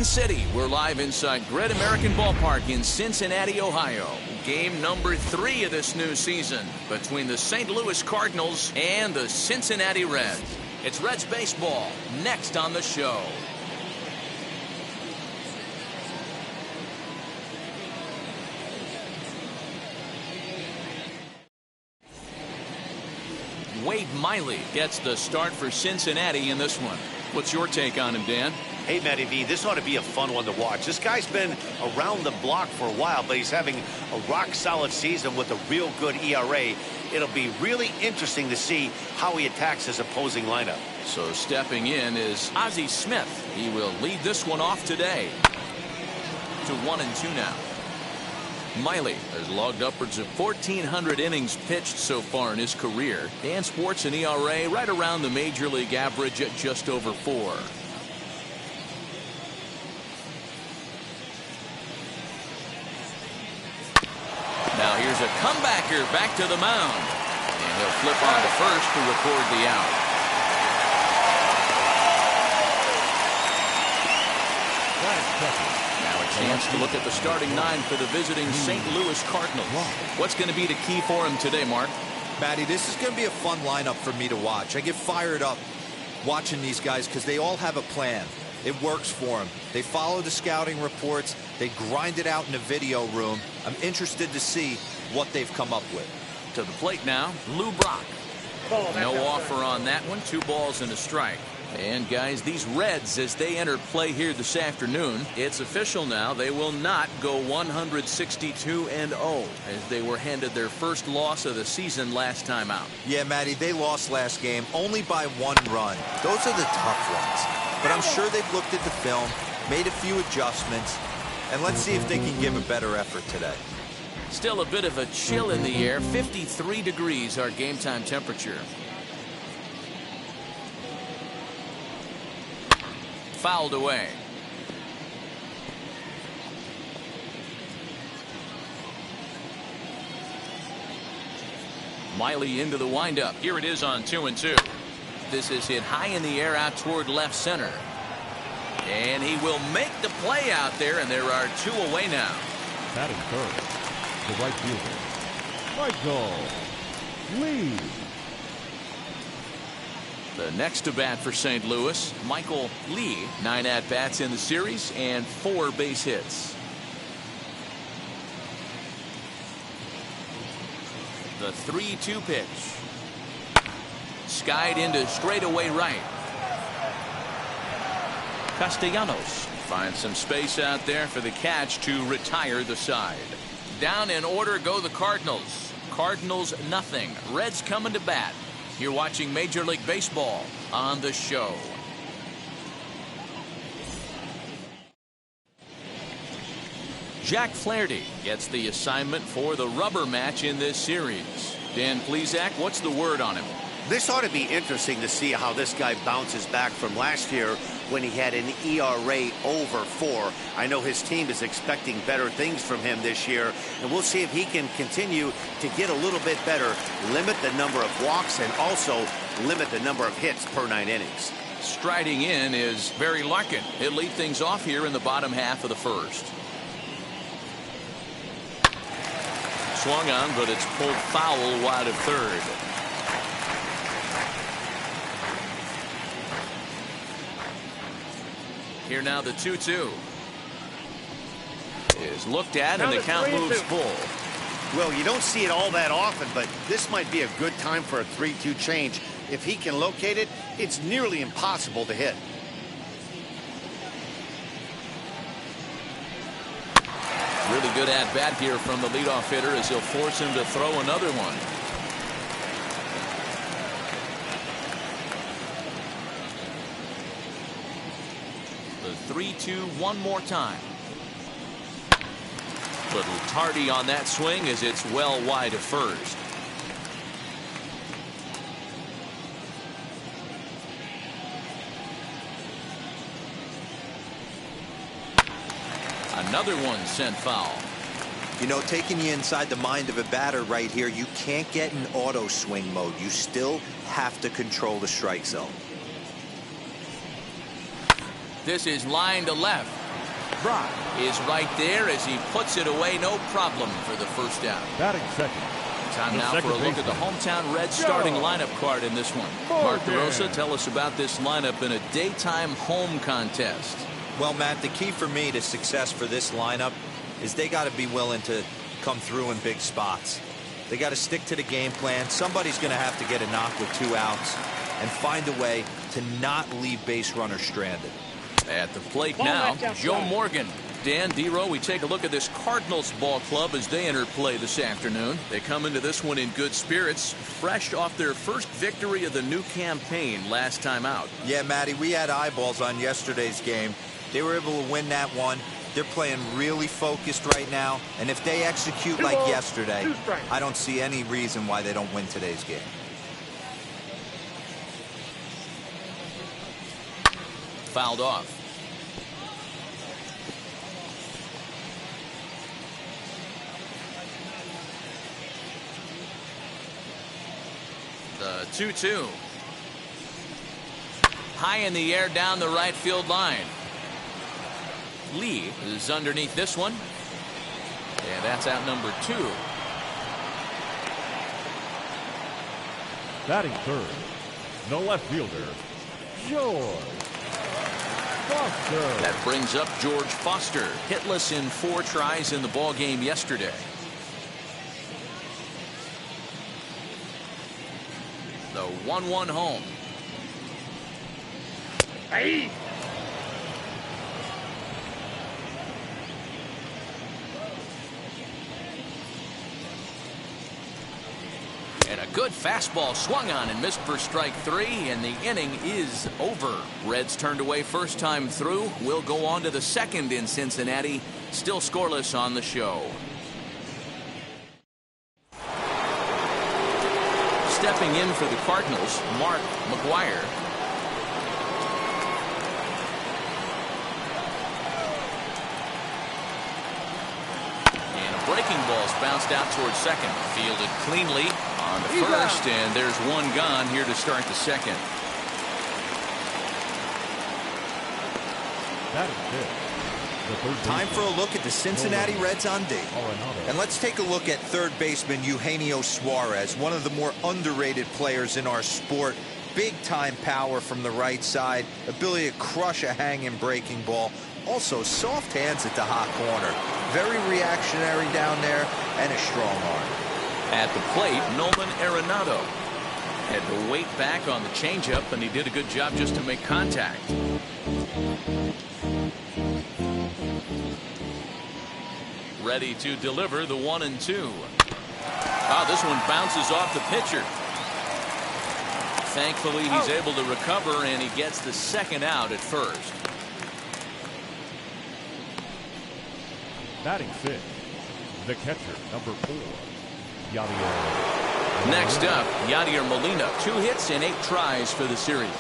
City. We're live inside Great American Ballpark in Cincinnati, Ohio. Game number 3 of this new season between the St. Louis Cardinals and the Cincinnati Reds. It's Reds baseball next on the show. Wade Miley gets the start for Cincinnati in this one. What's your take on him, Dan? Hey, Matty V, this ought to be a fun one to watch. This guy's been around the block for a while, but he's having a rock-solid season with a real good ERA. It'll be really interesting to see how he attacks his opposing lineup. So stepping in is Ozzie Smith. He will lead this one off today. To 1-2 now. Miley has logged upwards of 1,400 innings pitched so far in his career, and sports an ERA right around the major league average at just over 4. Now here's a comebacker back to the mound, and he'll flip on to first to record the out. Now a chance to look at the starting 9 for the visiting St. Louis Cardinals. What's going to be the key for him today, Mark? Matty, this is going to be a fun lineup for me to watch. I get fired up watching these guys because they all have a plan. It works for them. They follow the scouting reports. They grind it out in the video room. I'm interested to see what they've come up with. To the plate now, Lou Brock. No offer on that one. 2 balls and a strike. And guys, these Reds, as they enter play here this afternoon, it's official now. They will not go 162-0 as they were handed their first loss of the season last time out. Yeah, Matty, they lost last game only by 1 run. Those are the tough ones. But I'm sure they've looked at the film, made a few adjustments, and let's see if they can give a better effort today. Still a bit of a chill in the air. 53 degrees our game time temperature. Fouled away. Miley into the windup. Here it is on 2-2. This is hit high in the air out toward left center. And he will make the play out there, and there are 2 away now. Batting third, the right fielder, Michael Lee. The next to bat for St. Louis, Michael Lee. 9 at-bats in the series and 4 base hits. The 3-2 pitch. Skied into straightaway right. Castellanos finds some space out there for the catch to retire the side. Down in order go the Cardinals. Cardinals nothing. Reds coming to bat. You're watching Major League Baseball on the show. Jack Flaherty gets the assignment for the rubber match in this series. Dan Plesac, what's the word on him? This ought to be interesting to see how this guy bounces back from last year when he had an ERA over 4. I know his team is expecting better things from him this year, and we'll see if he can continue to get a little bit better, limit the number of walks, and also limit the number of hits per 9 innings. Striding in is Barry Larkin. He'll lead things off here in the bottom half of the first. Swung on, but it's pulled foul wide of third. Here now the 2-2 is looked at, and the count moves full. Well, you don't see it all that often, but this might be a good time for a 3-2 change. If he can locate it, it's nearly impossible to hit. Really good at-bat here from the leadoff hitter as he'll force him to throw another one. The 3-2 one more time. Little tardy on that swing as it's well wide of first. Another one sent foul. You know, taking you inside the mind of a batter right here, you can't get in auto swing mode. You still have to control the strike zone. This is line to left. Brock is right there as he puts it away. No problem for the first down. batting second. Time now for a look at the hometown Reds starting lineup card in this one. Mark DeRosa, tell us about this lineup in a daytime home contest. Well, Matt, the key for me to success for this lineup is they got to be willing to come through in big spots. They got to stick to the game plan. Somebody's going to have to get a knock with 2 outs and find a way to not leave base runners stranded. At the plate now, Joe Morgan. Dan, D-Row, we take a look at this Cardinals ball club as they enter play this afternoon. They come into this one in good spirits, fresh off their first victory of the new campaign last time out. Yeah, Matty, we had eyeballs on yesterday's game. They were able to win that one. They're playing really focused right now, and if they execute like yesterday, I don't see any reason why they don't win today's game. Fouled off. The 2-2. High in the air down the right field line. Lee is underneath this one. And that's out number 2. Batting third. No left fielder. George Foster. That brings up George Foster. Hitless in 4 tries in the ball game yesterday. The 1-1 home. Hey. And a good fastball swung on and missed for strike 3, and the inning is over. Reds turned away first time through. We'll go on to the second in Cincinnati. Still scoreless on the show. Stepping in for the Cardinals, Mark McGuire. And a breaking ball's bounced out towards second. Fielded cleanly on the first, and there's one gone here to start the second. Batting fifth. Time for a look at the Cincinnati Reds on D. And let's take a look at third baseman Eugenio Suarez, one of the more underrated players in our sport. Big time power from the right side, ability to crush a hanging breaking ball. Also soft hands at the hot corner. Very reactionary down there and a strong arm. At the plate, Nolan Arenado had to wait back on the changeup, and he did a good job just to make contact. Ready to deliver the 1-2. Wow, this one bounces off the pitcher. Thankfully, he's able to recover, and he gets the second out at first. Batting fifth. The catcher, number 4. Yadier. Next up, Yadier Molina. 2 hits and 8 tries for the series.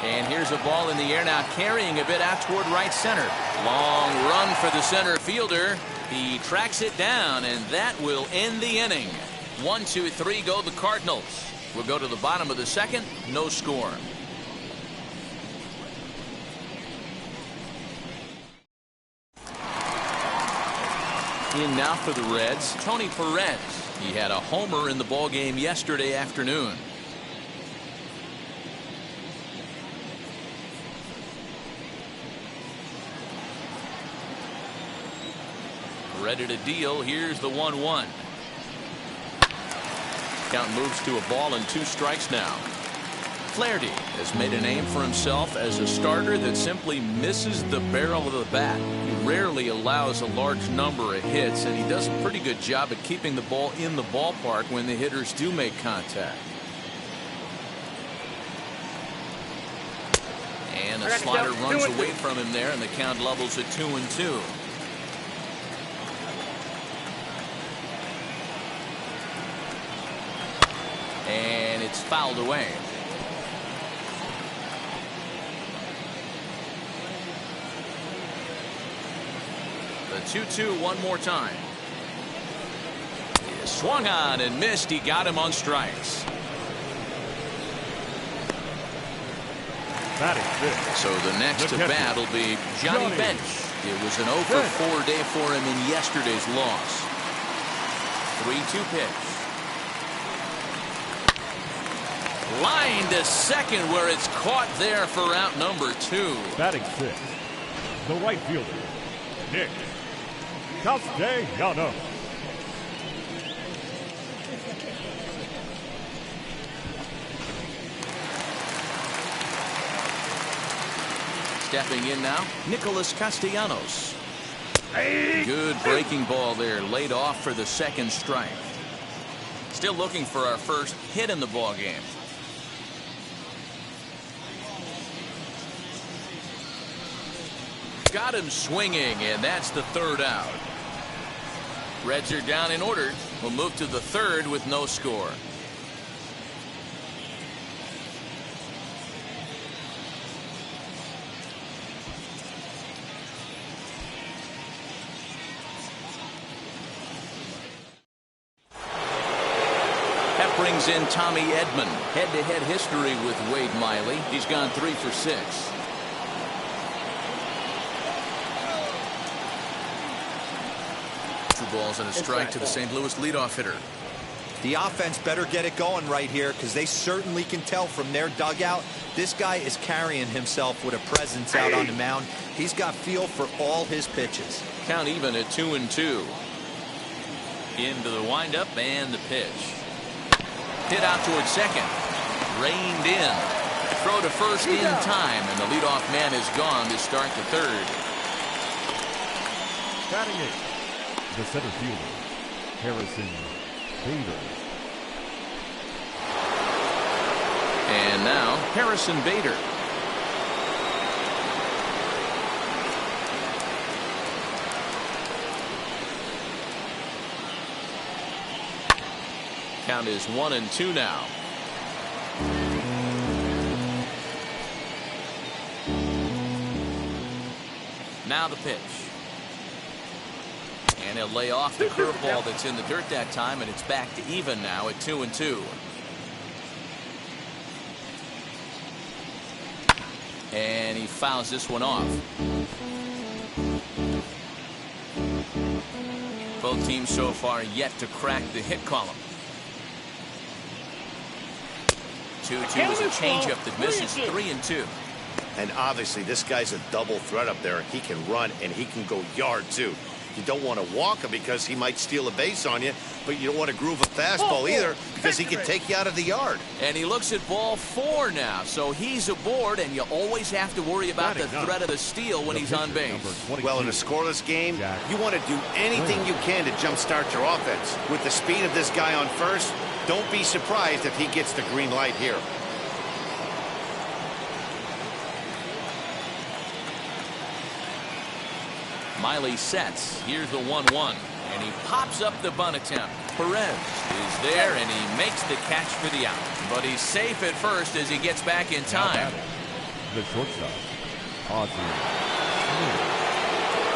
And here's a ball in the air now, carrying a bit out toward right center. Long run for the center fielder. He tracks it down, and that will end the inning. 1, 2, 3 go the Cardinals. We'll go to the bottom of the second. No score. In now for the Reds, Tony Perez. He had a homer in the ballgame yesterday afternoon. Ready to deal. Here's the 1-1. Count moves to a ball and 2 strikes now. Flaherty has made a name for himself as a starter that simply misses the barrel of the bat. He rarely allows a large number of hits, and he does a pretty good job at keeping the ball in the ballpark when the hitters do make contact. And a slider runs away from him there, and the count levels at 2-2. And it's fouled away. The 2-2 one more time. He swung on and missed. He got him on strikes. Batting fifth. So the next to bat will be Johnny Bench. It was an 0 for 4 day for him in yesterday's loss. 3-2 pitch. Line to second where it's caught there for out number 2. Batting sixth, the right fielder, Nick Castellanos. Stepping in now, Nicholas Castellanos. Good breaking ball there, laid off for the second strike. Still looking for our first hit in the ball game. Got him swinging, and that's the third out. Reds are down and ordered. We'll move to the third with no score. That brings in Tommy Edman. Head-to-head history with Wade Miley. He's gone 3 for 6. Balls and a strike to the St. Louis leadoff hitter. The offense better get it going right here, because they certainly can tell from their dugout this guy is carrying himself with a presence out on the mound. He's got feel for all his pitches. Count even at 2-2. Into the windup and the pitch. Hit out towards second. Reined in. Throw to first in time, and the leadoff man is gone to start the third. Batting eighth, the center fielder, Harrison Bader. And now Harrison Bader. Count is 1-2 now. Now the pitch. And he'll lay off the curveball that's in the dirt that time, and it's back to even now at 2-2. And he fouls this one off. Both teams so far yet to crack the hit column. 2-2 is a changeup that misses. 3-2. And obviously this guy's a double threat up there. He can run and he can go yard too. You don't want to walk him because he might steal a base on you, but you don't want to groove a fastball either because he can take you out of the yard. And he looks at ball 4 now, so he's aboard, and you always have to worry about the threat of the steal when he's on base. Well, in a scoreless game, you want to do anything you can to jumpstart your offense. With the speed of this guy on first, don't be surprised if he gets the green light here. Miley sets. Here's the 1-1. And he pops up the bunt attempt. Perez is there, and he makes the catch for the out. But he's safe at first as he gets back in time. The shortstop, Ozzie.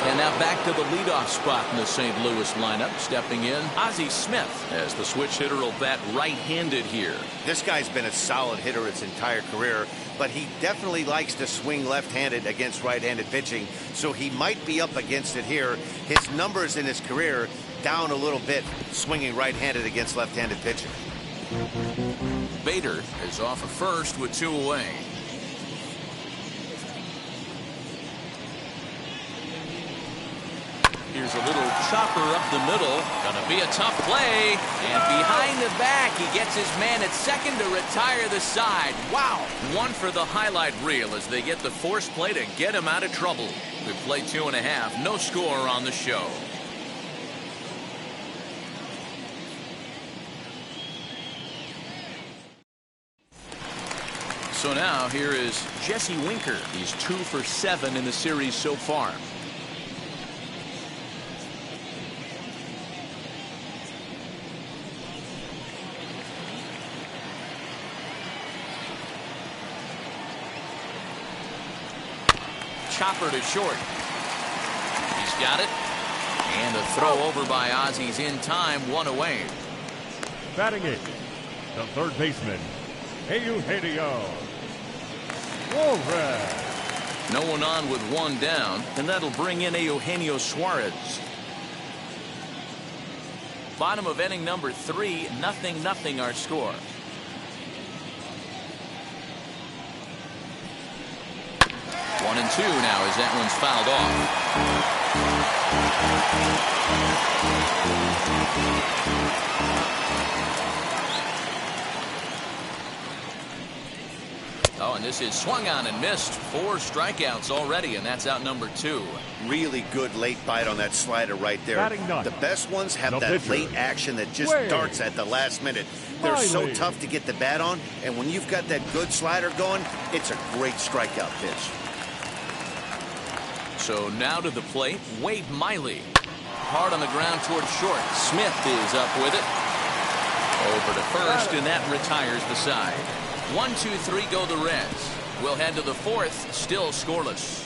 And now back to the leadoff spot in the St. Louis lineup. Stepping in, Ozzie Smith, as the switch hitter will bat right-handed here. This guy's been a solid hitter his entire career, but he definitely likes to swing left-handed against right-handed pitching, so he might be up against it here. His numbers in his career down a little bit, swinging right-handed against left-handed pitching. Bader is off of first with 2 away. Here's a little chopper up the middle. Gonna be a tough play. And behind the back, he gets his man at second to retire the side. Wow. One for the highlight reel as they get the force play to get him out of trouble. We play 2.5. No score on the show. So now here is Jesse Winker. He's 2 for 7 in the series so far. Chopper to short. He's got it. And a throw over by Ozzie's in time, 1 away. Batting eighth, the third baseman, Eugenio Suarez. No one on with one down, and that'll bring in Eugenio Suarez. Bottom of inning number 3, 0-0 our score. One and two now as that one's fouled off. Oh, and this is swung on and missed. 4 strikeouts already, and that's out number 2. Really good late bite on that slider right there. The best ones have that late action that just darts at the last minute. They're so tough to get the bat on, and when you've got that good slider going, it's a great strikeout pitch. So now to the plate, Wade Miley. Hard on the ground towards short. Smith is up with it. Over to first, and that retires the side. 1, 2, 3 go the Reds. We'll head to the 4th, still scoreless.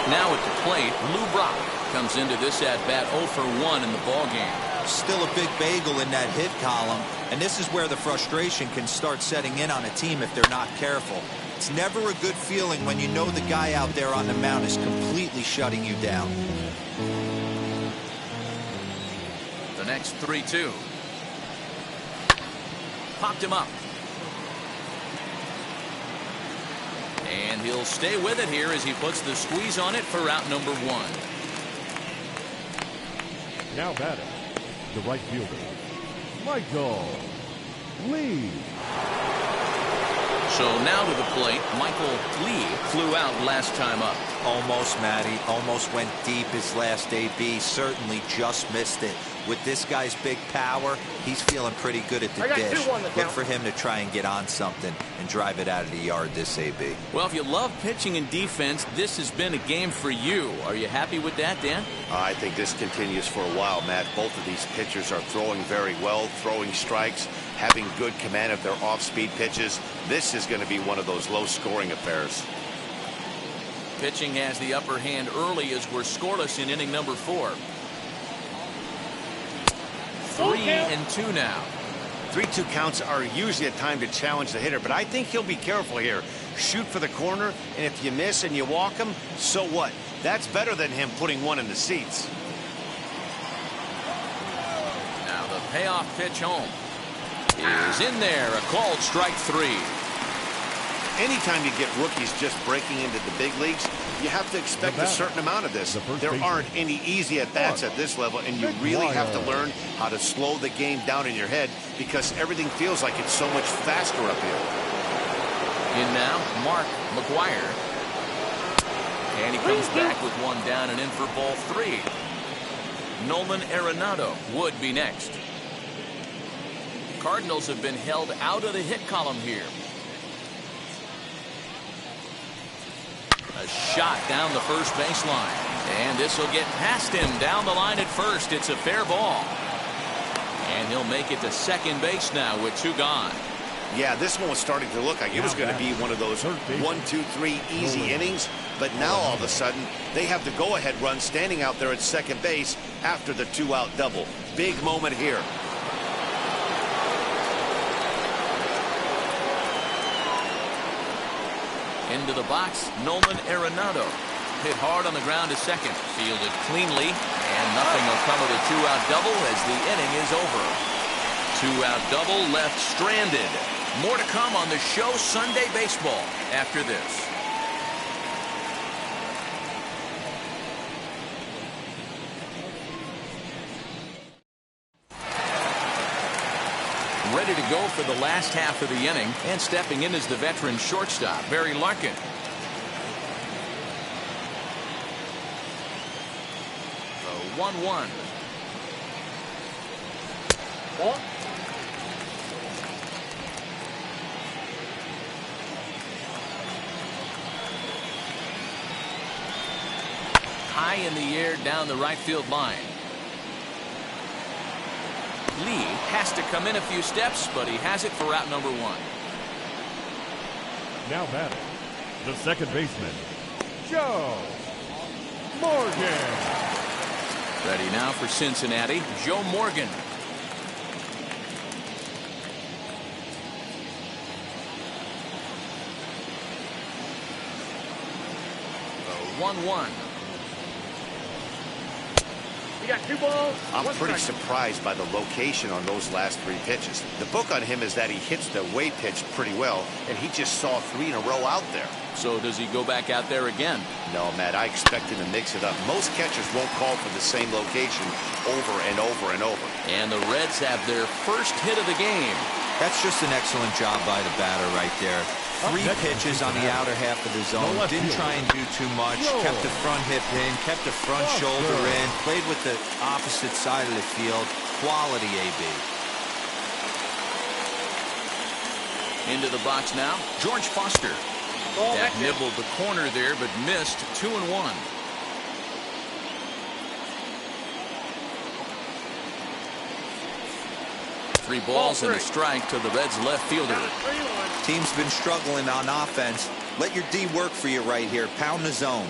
Now at the plate, Lou Brock comes into this at-bat 0 for 1 in the ballgame. Still a big bagel in that hit column, and this is where the frustration can start setting in on a team if they're not careful. It's never a good feeling when you know the guy out there on the mound is completely shutting you down. The next 3-2. Popped him up. And he'll stay with it here as he puts the squeeze on it for out number 1. Now batting, the right fielder, Michael Lee. So now to the plate, Michael Lee flew out last time up. Almost, Matty. Almost went deep his last AB. Certainly just missed it. With this guy's big power, he's feeling pretty good at the dish. Look for him to try and get on something and drive it out of the yard this AB. Well, if you love pitching and defense, this has been a game for you. Are you happy with that, Dan? I think this continues for a while, Matt. Both of these pitchers are throwing very well, throwing strikes, having good command of their off-speed pitches. This is going to be one of those low-scoring affairs. Pitching has the upper hand early as we're scoreless in inning number 4. 3-2 now. 3-2 counts are usually a time to challenge the hitter, but I think he'll be careful here. Shoot for the corner, and if you miss and you walk him, so what? That's better than him putting one in the seats. Now the payoff pitch home is in there. A called strike 3. Anytime you get rookies just breaking into the big leagues, you have to expect a certain amount of this. There aren't any easy at-bats at this level, and you really have to learn how to slow the game down in your head because everything feels like it's so much faster up here. In now, Mark McGuire. And he comes back with one down and in for ball 3. Nolan Arenado would be next. Cardinals have been held out of the hit column here. A shot down the first baseline. And this will get past him down the line at first. It's a fair ball. And he'll make it to second base now with 2 gone. Yeah, this one was starting to look like it was going to be one of those 1, 2, 3 easy innings. But now all of a sudden, they have the go-ahead run standing out there at second base after the 2-out double. Big moment here. Into the box, Nolan Arenado. Hit hard on the ground to second. Fielded cleanly, and nothing will come of the 2-out double as the inning is over. 2-out double left stranded. More to come on the show Sunday Baseball after this. Ready to go for the last half of the inning, and stepping in is the veteran shortstop, Barry Larkin. The 1-1. High in the air down the right field line. Lee has to come in a few steps, but he has it for out number 1. Now batting, the second baseman, Joe Morgan. Ready now for Cincinnati, Joe Morgan. The 1-1. You got 2 balls. I'm pretty surprised by the location on those last 3 pitches. The book on him is that he hits the away pitch pretty well, and he just saw 3 in a row out there. So does he go back out there again? No, Matt, I expect him to mix it up. Most catchers won't call for the same location over and over and over. And the Reds have their first hit of the game. That's just an excellent job by the batter right there. 3 pitches on the outer half of the zone. Didn't try and do too much. Kept the front hip in. Kept the front shoulder in. Played with the opposite side of the field. Quality AB. Into the box now, George Foster. That nibbled the corner there, but missed. 2-1. Three balls and a strike to the Reds' left fielder. Team's been struggling on offense. Let your D work for you right here. Pound the zone.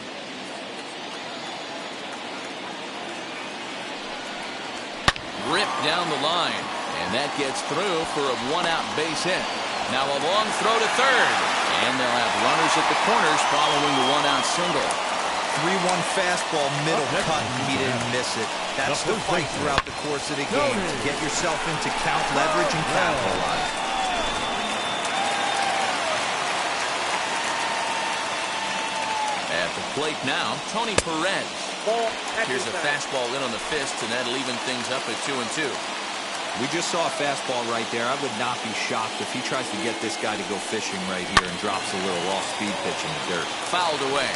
Ripped down the line, and that gets through for a 1-out base hit. Now a long throw to third, and they'll have runners at the corners following the 1-out single. 3-1 fastball, middle cut, and he didn't miss it. That's the fight throughout the course of the game, to get yourself into count leverage and capitalize. At the plate now, Tony Perez. Here's a fastball in on the fist, and that'll even things up at 2-2. We just saw a fastball right there. I would not be shocked if he tries to get this guy to go fishing right here and drops a little off-speed pitch in the dirt. Fouled away.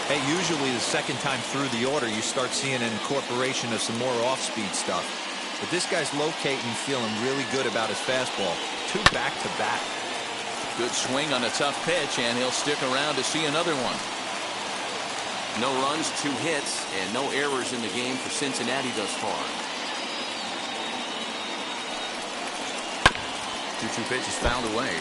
Hey, usually the second time through the order, you start seeing an incorporation of some more off-speed stuff. But this guy's locating, feeling really good about his fastball. 2 back-to-back. Good swing on a tough pitch, and he'll stick around to see another one. No runs, 2 hits, and no errors in the game for Cincinnati thus far. 2-2 pitch is fouled away.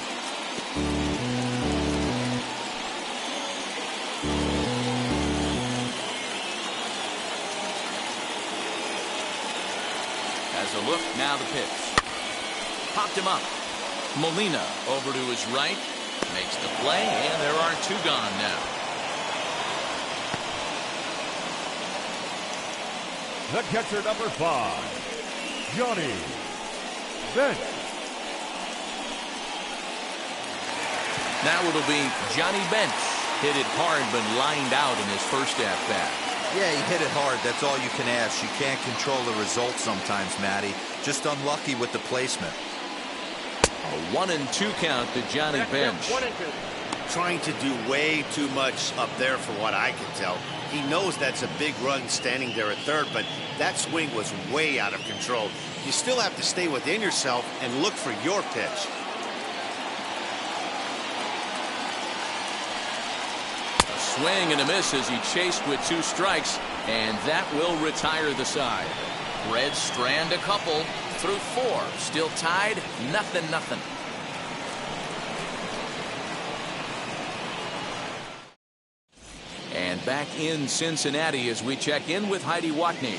Has a look, now the pitch. Popped him up. Molina over to his right. Makes the play, and there are 2 gone now. The catcher, number 5, Johnny Bench. Now it'll be Johnny Bench. Hit it hard, but lined out in his first at-bat. Yeah, he hit it hard. That's all you can ask. You can't control the result sometimes, Matty. Just unlucky with the placement. A 1-2 count to Johnny Bench. Trying to do way too much up there for what I can tell. He knows that's a big run standing there at third, but that swing was way out of control. You still have to stay within yourself and look for your pitch. A swing and a miss as he chased with 2 strikes, and that will retire the side. Reds strand a couple through 4. Still tied, 0-0. And back in Cincinnati as we check in with Heidi Watney.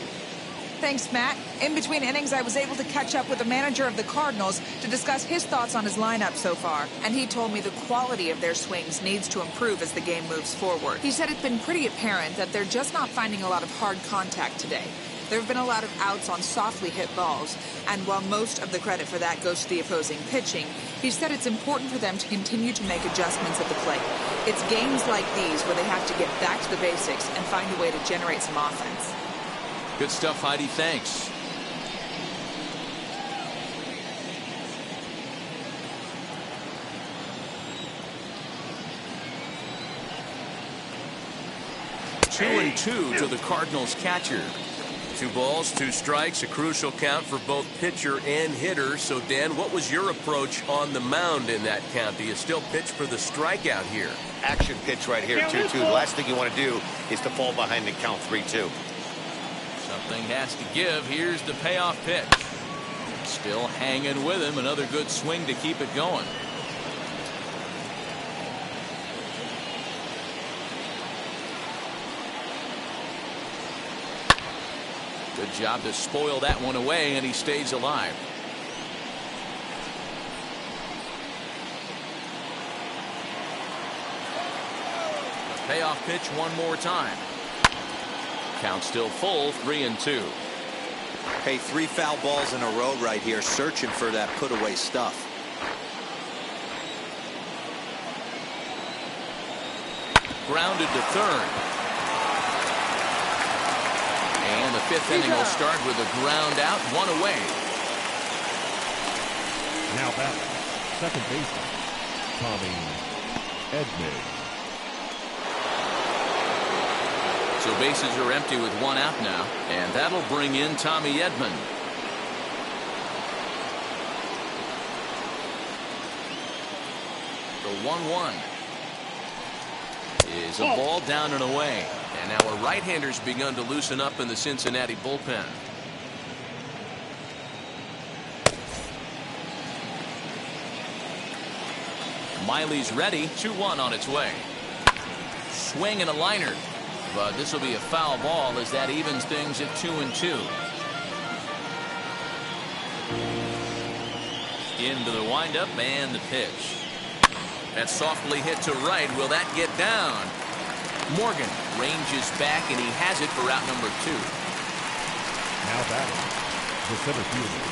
Thanks, Matt. In between innings, I was able to catch up with the manager of the Cardinals to discuss his thoughts on his lineup so far. And he told me the quality of their swings needs to improve as the game moves forward. He said it's been pretty apparent that they're just not finding a lot of hard contact today. There have been a lot of outs on softly hit balls, and while most of the credit for that goes to the opposing pitching, he said it's important for them to continue to make adjustments at the plate. It's games like these where they have to get back to the basics and find a way to generate some offense. Good stuff, Heidi. Thanks. Two and 2 to the Cardinals catcher. 2 balls, 2 strikes, a crucial count for both pitcher and hitter. So, Dan, what was your approach on the mound in that count? Do you still pitch for the strikeout here? Action pitch right here, 2-2. The last thing you want to do is to fall behind and count 3-2. Something has to give. Here's the payoff pitch. Still hanging with him. Another good swing to keep it going. Good job to spoil that one away, and he stays alive. The payoff pitch one more time. Count still full, 3-2. Hey, 3 foul balls in a row right here, searching for that put away stuff. Grounded to third. And the 5th inning will start with a ground out, 1 away. Now back, second baseman, Tommy Edman. So bases are empty with 1 out now, and that'll bring in Tommy Edman. The 1-1 is a ball down and away, and now a right-hander's begun to loosen up in the Cincinnati bullpen. Miley's ready, 2-1 on its way. Swing and a liner. But this will be a foul ball as that evens things at 2-2. Into the windup and the pitch. That's softly hit to right. Will that get down? Morgan ranges back, and he has it for out number 2. Now batting, the center fielder,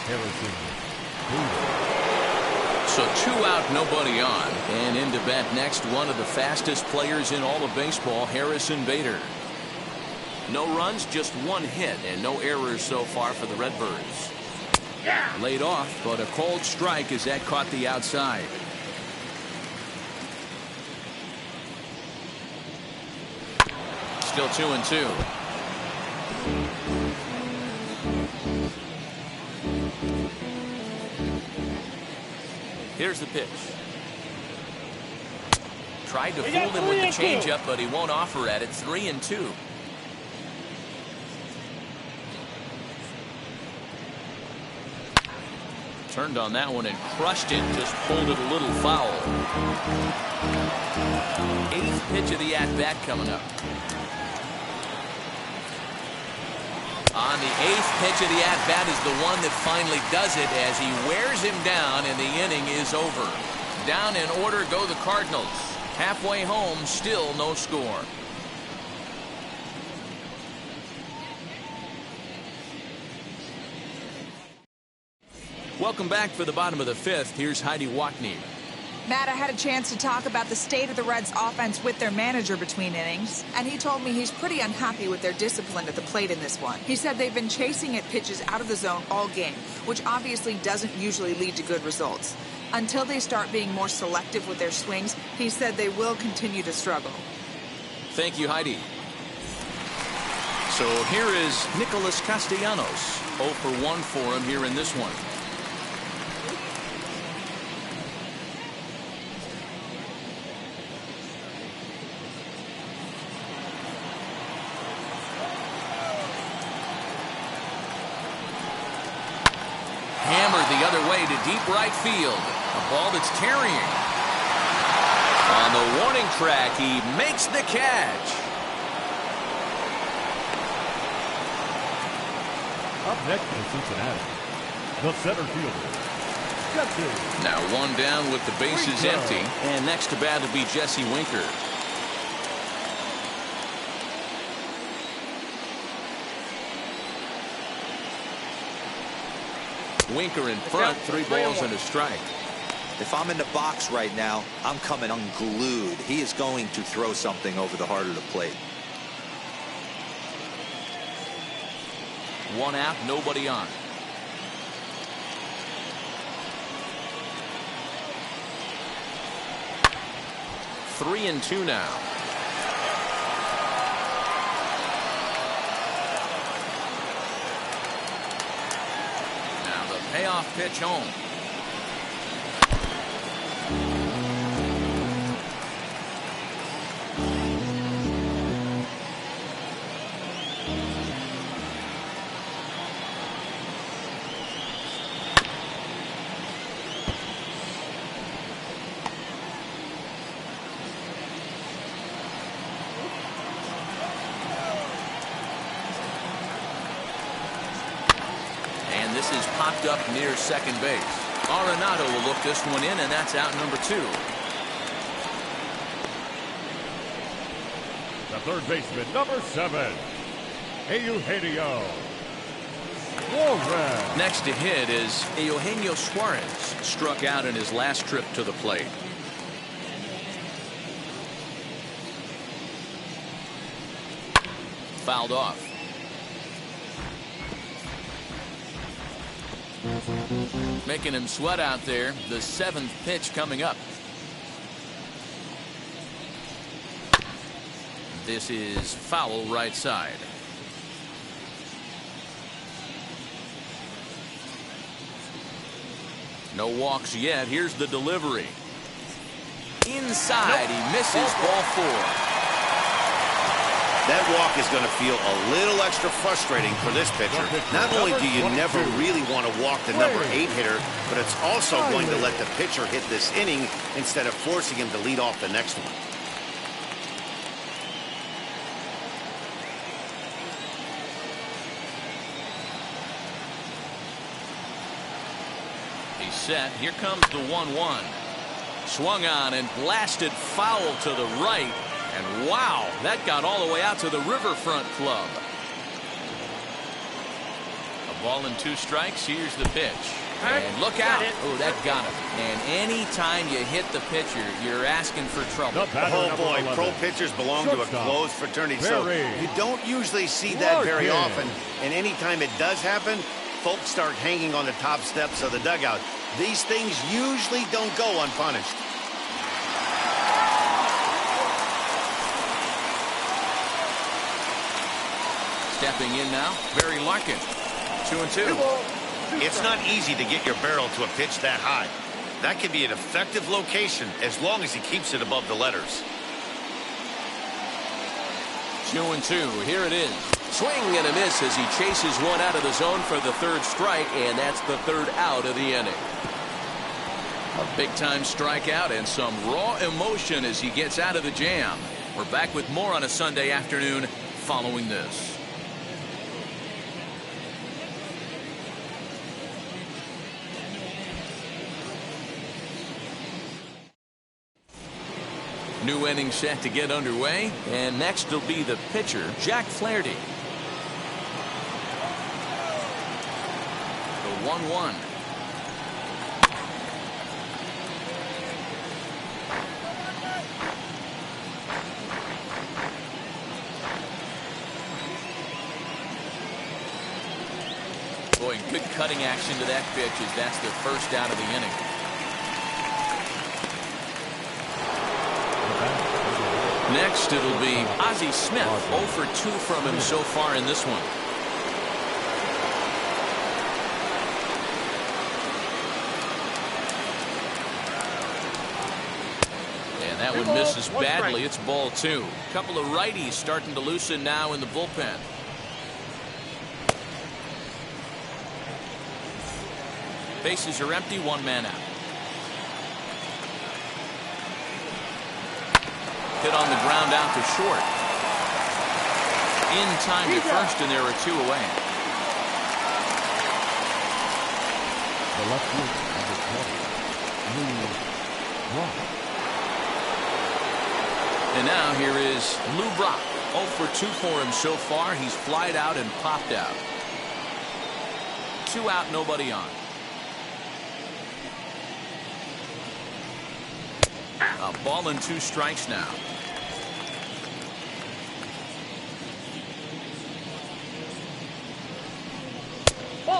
Harrison Bader. So 2 out, nobody on. And in to bat next, one of the fastest players in all of baseball, Harrison Bader. No runs, just 1 hit, and no errors so far for the Redbirds. Laid off, but a cold strike as that caught the outside. Still 2-2. Here's the pitch. Tried to fool him with the changeup, but he won't offer at it. 3-2. Turned on that one and crushed it. Just pulled it a little foul. 8th pitch of the at-bat coming up. On the 8th pitch of the at-bat is the one that finally does it as he wears him down, and the inning is over. Down in order go the Cardinals. Halfway home, still no score. Welcome back for the bottom of the 5th. Here's Heidi Watney. Matt, I had a chance to talk about the state of the Reds' offense with their manager between innings, and he told me he's pretty unhappy with their discipline at the plate in this one. He said they've been chasing at pitches out of the zone all game, which obviously doesn't usually lead to good results. Until they start being more selective with their swings, he said they will continue to struggle. Thank you, Heidi. So here is Nicholas Castellanos. 0 for 1 for him here in this one. The other way to deep right field. A ball that's carrying. On the warning track, he makes the catch. Up next in Cincinnati, the center fielder, Jesse. Now 1 down with the bases empty. And next to bat will be Jesse Winker. Winker in front, 3 balls and a strike. If I'm in the box right now, I'm coming unglued. He is going to throw something over the heart of the plate. 1 out, nobody on. Three and 2 now. Payoff pitch home. this is popped up near second base. Arenado will look this one in, and that's out number 2. The third baseman, number 7, Eugenio. Next to hit is Eugenio Suarez, struck out in his last trip to the plate. Fouled off. Making him sweat out there. The 7th pitch coming up. This is foul right side. No walks yet. Here's the delivery. Inside. He misses. Ball 4. That walk is going to feel a little extra frustrating for this pitcher. Not only do you never really want to walk the number 8 hitter, but it's also going to let the pitcher hit this inning instead of forcing him to lead off the next one. He's set. Here comes the 1-1. Swung on and blasted foul to the right. And wow, that got all the way out to the Riverfront Club. A ball and 2 strikes. Here's the pitch. And look out. Oh, that got him. And any time you hit the pitcher, you're asking for trouble. Oh, boy. Pro pitchers belong to a closed fraternity, so you don't usually see that very often. And anytime it does happen, folks start hanging on the top steps of the dugout. These things usually don't go unpunished. Stepping in now, Barry Larkin. 2-2. It's not easy to get your barrel to a pitch that high. That can be an effective location as long as he keeps it above the letters. 2-2. Here it is. Swing and a miss as he chases one out of the zone for the 3rd strike, and that's the 3rd out of the inning. A big-time strikeout and some raw emotion as he gets out of the jam. We're back with more on a Sunday afternoon following this. New inning set to get underway, and next will be the pitcher, Jack Flaherty. The 1-1. Boy, good cutting action to that pitch as that's the 1st out of the inning. Next, it'll be Ozzie Smith. 0 for 2 from him so far in this one. And that one misses badly. It's ball 2. A couple of righties starting to loosen now in the bullpen. Bases are empty. 1 man out. Hit on the ground out to short. In time to first, and there are 2 away. The left fielder, number 20, Lou Brock. And now here is Lou Brock. 0 for 2 for him so far. He's flied out and popped out. 2 out, nobody on. A ball and 2 strikes now.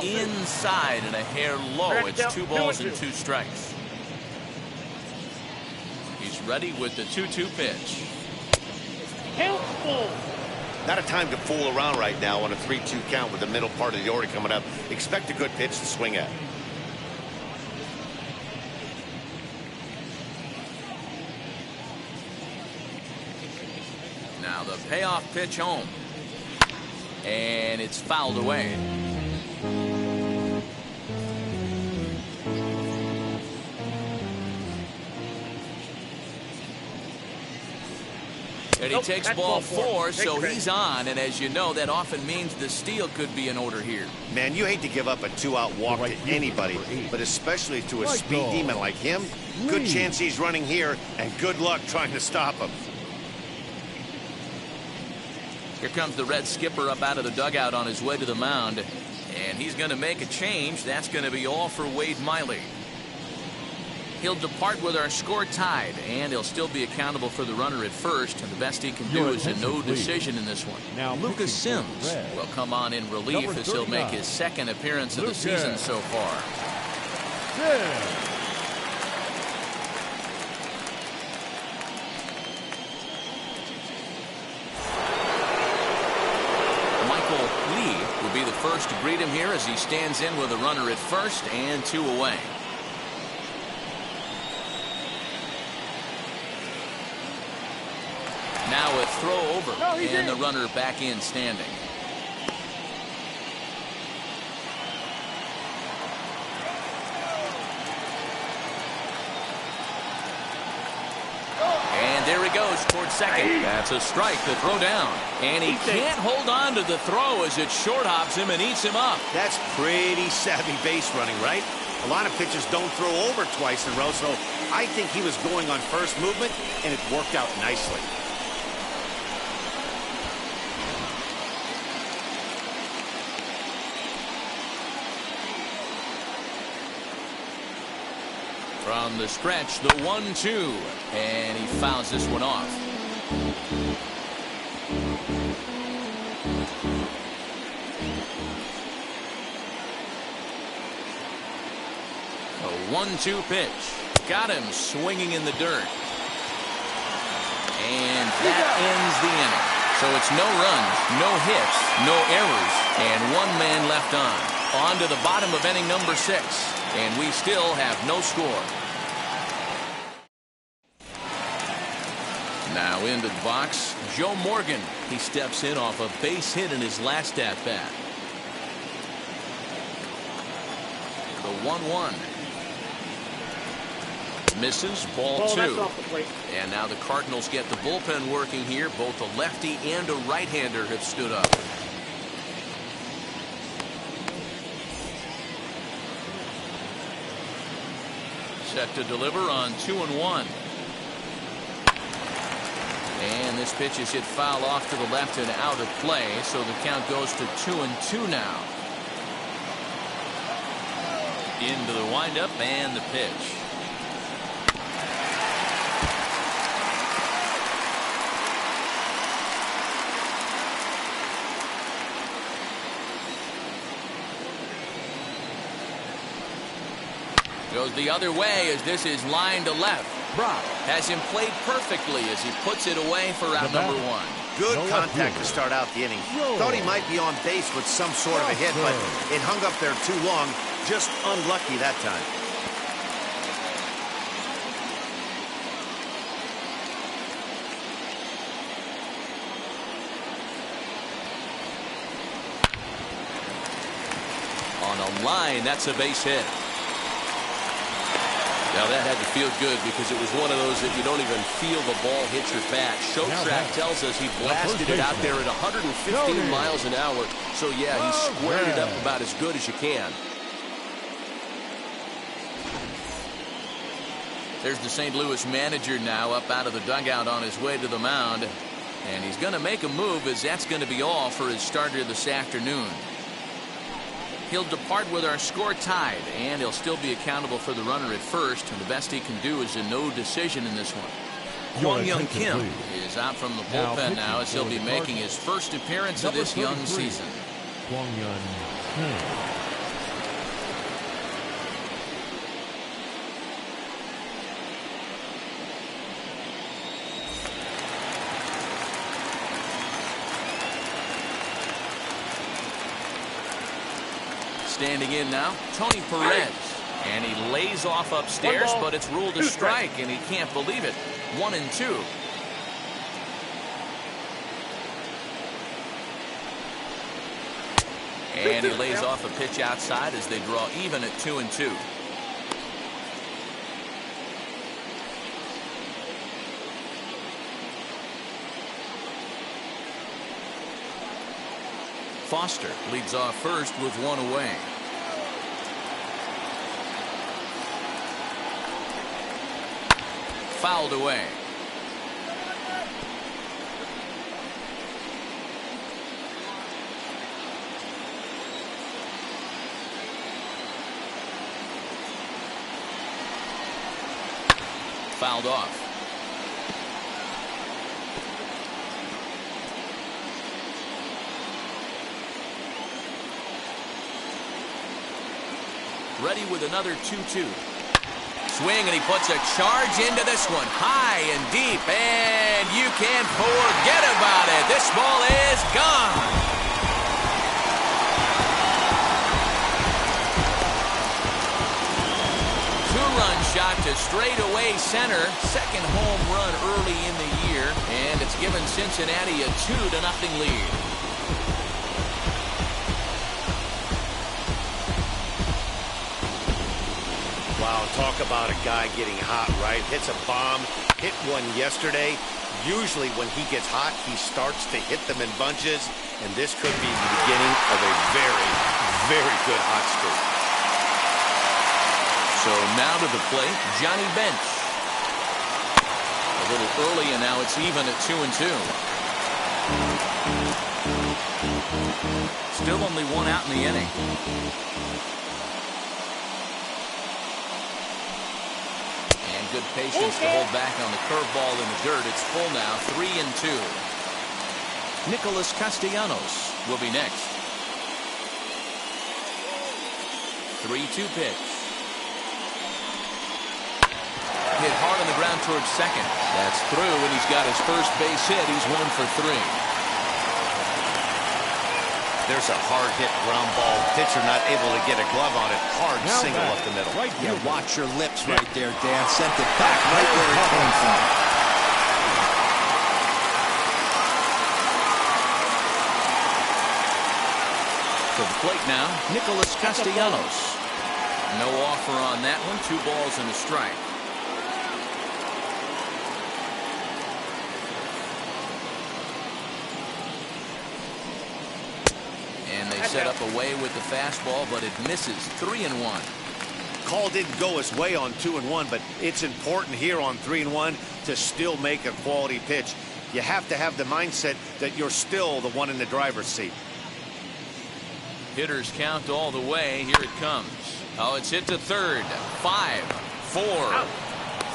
Inside and a hair low. It's 2 balls and 2 strikes. He's ready with the 2-2 pitch. Not a time to fool around right now on a 3-2 count with the middle part of the order coming up. Expect a good pitch to swing at. Now the payoff pitch home. And it's fouled away. And he takes ball 4, so he's on. And as you know, that often means the steal could be in order here. Man, you hate to give up a 2-out walk to anybody, but especially to a speed demon like him. Good chance he's running here, and good luck trying to stop him. Here comes the Red skipper up out of the dugout on his way to the mound. And he's going to make a change. That's going to be all for Wade Miley. He'll depart with our score tied, and he'll still be accountable for the runner at first. And the best he can do is a no decision in this one. Now Lucas Sims will come on in relief as he'll make his second appearance of the season so far. Yeah. Will be the first to greet him here as he stands in with a runner at first and 2 away. Now a throw over and the runner back in standing. There he goes towards second. That's a strike. The throw down. And he can't hold on to the throw as it short hops him and eats him up. That's pretty savvy base running, right? A lot of pitchers don't throw over twice in a row, so I think he was going on first movement, and it worked out nicely. From the stretch, the 1-2, and he fouls this one off. A 1-2 pitch. Got him swinging in the dirt. And that ends the inning. So it's no runs, no hits, no errors, and 1 man left on. On to the bottom of inning number 6, and we still have no score. Now into the box, Joe Morgan. He steps in off a base hit in his last at-bat. The 1-1. Misses, ball 2. And now the Cardinals get the bullpen working here. Both a lefty and a right-hander have stood up. Set to deliver on 2-1. And this pitch is hit foul off to the left and out of play, so the count goes to 2-2 now. Into the windup and the pitch. Goes the other way as this is line to left. Brock has him played perfectly as he puts it away for out number 1. Good contact to start out the inning. Thought he might be on base with some sort of a hit, but it hung up there too long. Just unlucky that time. On a line, that's a base hit. Now that had to feel good because it was one of those that you don't even feel the ball hit your bat. Showtrack tells us he blasted it out there at 115 miles an hour. So yeah, he squared it up about as good as you can. There's the St. Louis manager now up out of the dugout on his way to the mound. And he's going to make a move as that's going to be all for his starter this afternoon. He'll depart with our score tied, and he'll still be accountable for the runner at first, and the best he can do is a no decision in this one. Kwang Young Kim is out from the bullpen now as he'll be making his first appearance of this young season. Kwang Young Kim. Standing in now, Tony Perez. And he lays off upstairs, but it's ruled a strike, and he can't believe it. 1-2. And he lays off a pitch outside as they draw even at 2-2. Foster leads off first with one away. Fouled away. Fouled off. Ready with another 2-2. Swing, and he puts a charge into this one. High and deep, and you can't forget about it. This ball is gone. Two-run shot to straightaway center. Second home run early in the year, and it's given Cincinnati a 2-0 lead. Wow, talk about a guy getting hot, right? Hits a bomb, hit one yesterday. Usually when he gets hot, he starts to hit them in bunches, and this could be the beginning of a very, very good hot streak. So now to the plate, Johnny Bench. A little early, and now it's even at 2-2. Still only one out in the inning. Good patience to hold back on the curveball in the dirt. It's full now, 3-2. Nicholas Castellanos will be next. 3-2 pitch. Hit hard on the ground towards second. That's through, and he's got his first base hit. He's 1 for 3. There's a hard hit ground ball. Pitcher not able to get a glove on it. Hard single up the middle. Right, yeah, watch your lips right there, Dan. Sent it back right where it came from. To the plate now, Nicholas Castellanos. No offer on that one. 2 balls and a strike. Set up away with the fastball, but it misses. 3-1. Call didn't go his way on 2-1, but it's important here on 3-1 to still make a quality pitch. You have to have the mindset that you're still the one in the driver's seat. Hitters count all the way. Here it comes. Oh, it's hit to third. 5, 4,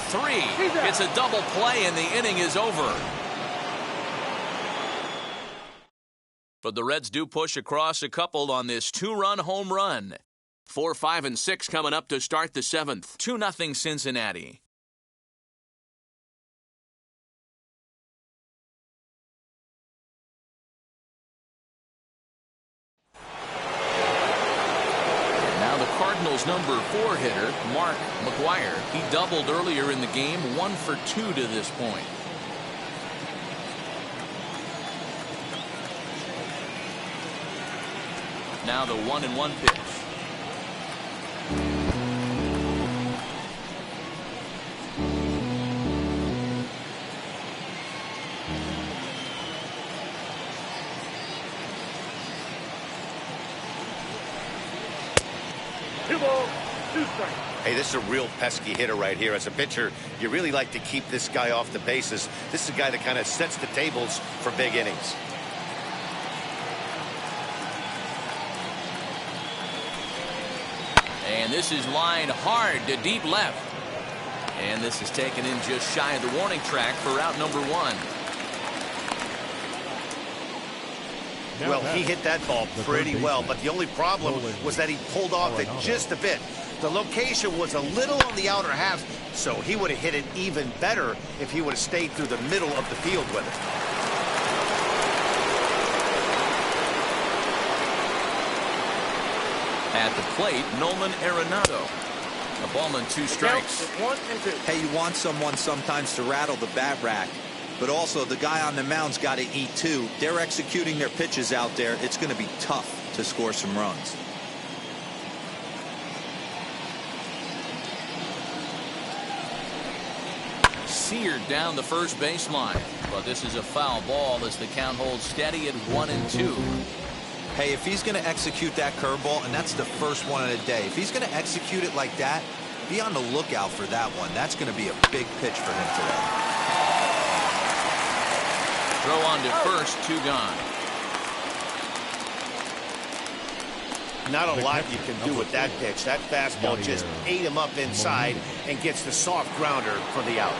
3. It's a double play, and the inning is over. But the Reds do push across a couple on this 2-run home run. 4, 5, and 6 coming up to start the 7th. 2-0 Cincinnati. And now the Cardinals' number 4 hitter, Mark McGwire. He doubled earlier in the game, 1 for 2 to this point. Now the 1-1 pitch. Two balls, 2 strikes. Hey, this is a real pesky hitter right here. As a pitcher, you really like to keep this guy off the bases. This is a guy that kind of sets the tables for big innings. And this is lined hard to deep left. And this is taken in just shy of the warning track for out number 1. Well, he hit that ball pretty well, but the only problem was that he pulled off it just a bit. The location was a little on the outer half, so he would have hit it even better if he would have stayed through the middle of the field with it. At the plate, Nolan Arenado. A ball and 2 strikes. 1 and 2. Hey, you want someone sometimes to rattle the bat rack, but also the guy on the mound's got to eat too. They're executing their pitches out there. It's going to be tough to score some runs. Seared down the first baseline, but this is a foul ball as the count holds steady at 1-2. Hey, if he's going to execute that curveball, and that's the first one of the day, if he's going to execute it like that, be on the lookout for that one. That's going to be a big pitch for him today. Throw on to first, 2 gone. Not a lot you can do with that pitch. That fastball just ate him up inside and gets the soft grounder for the out.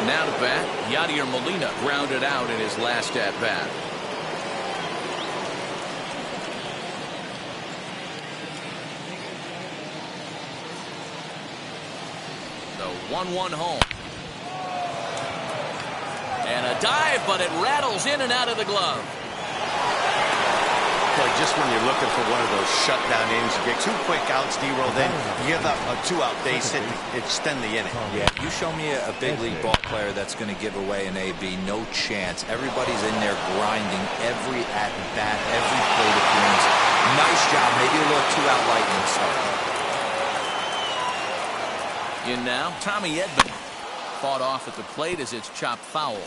Now to bat, Yadier Molina grounded out in his last at bat. The 1-1 home. And a dive, but it rattles in and out of the glove. Like just when you're looking for one of those shutdown innings, you get 2 quick outs, D-roll, then you give up a 2-out base hit and extend the inning. Yeah, you show me a big league ball player that's going to give away an AB, no chance. Everybody's in there grinding every at-bat, every plate appearance. Nice job, maybe a little 2-out lightning start. In now, Tommy Edman. Fought off at the plate as it's chopped foul.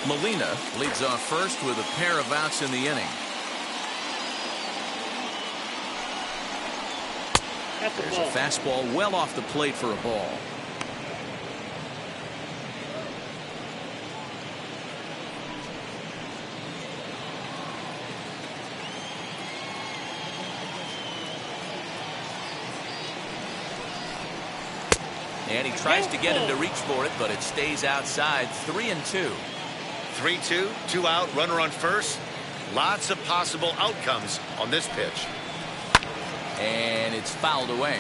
Molina leads off first with a pair of outs in the inning. There's a fastball well off the plate for a ball. And he tries to get him to reach for it, but it stays outside. 3-2. 3-2, 2 out, runner on first. Lots of possible outcomes on this pitch. And it's fouled away.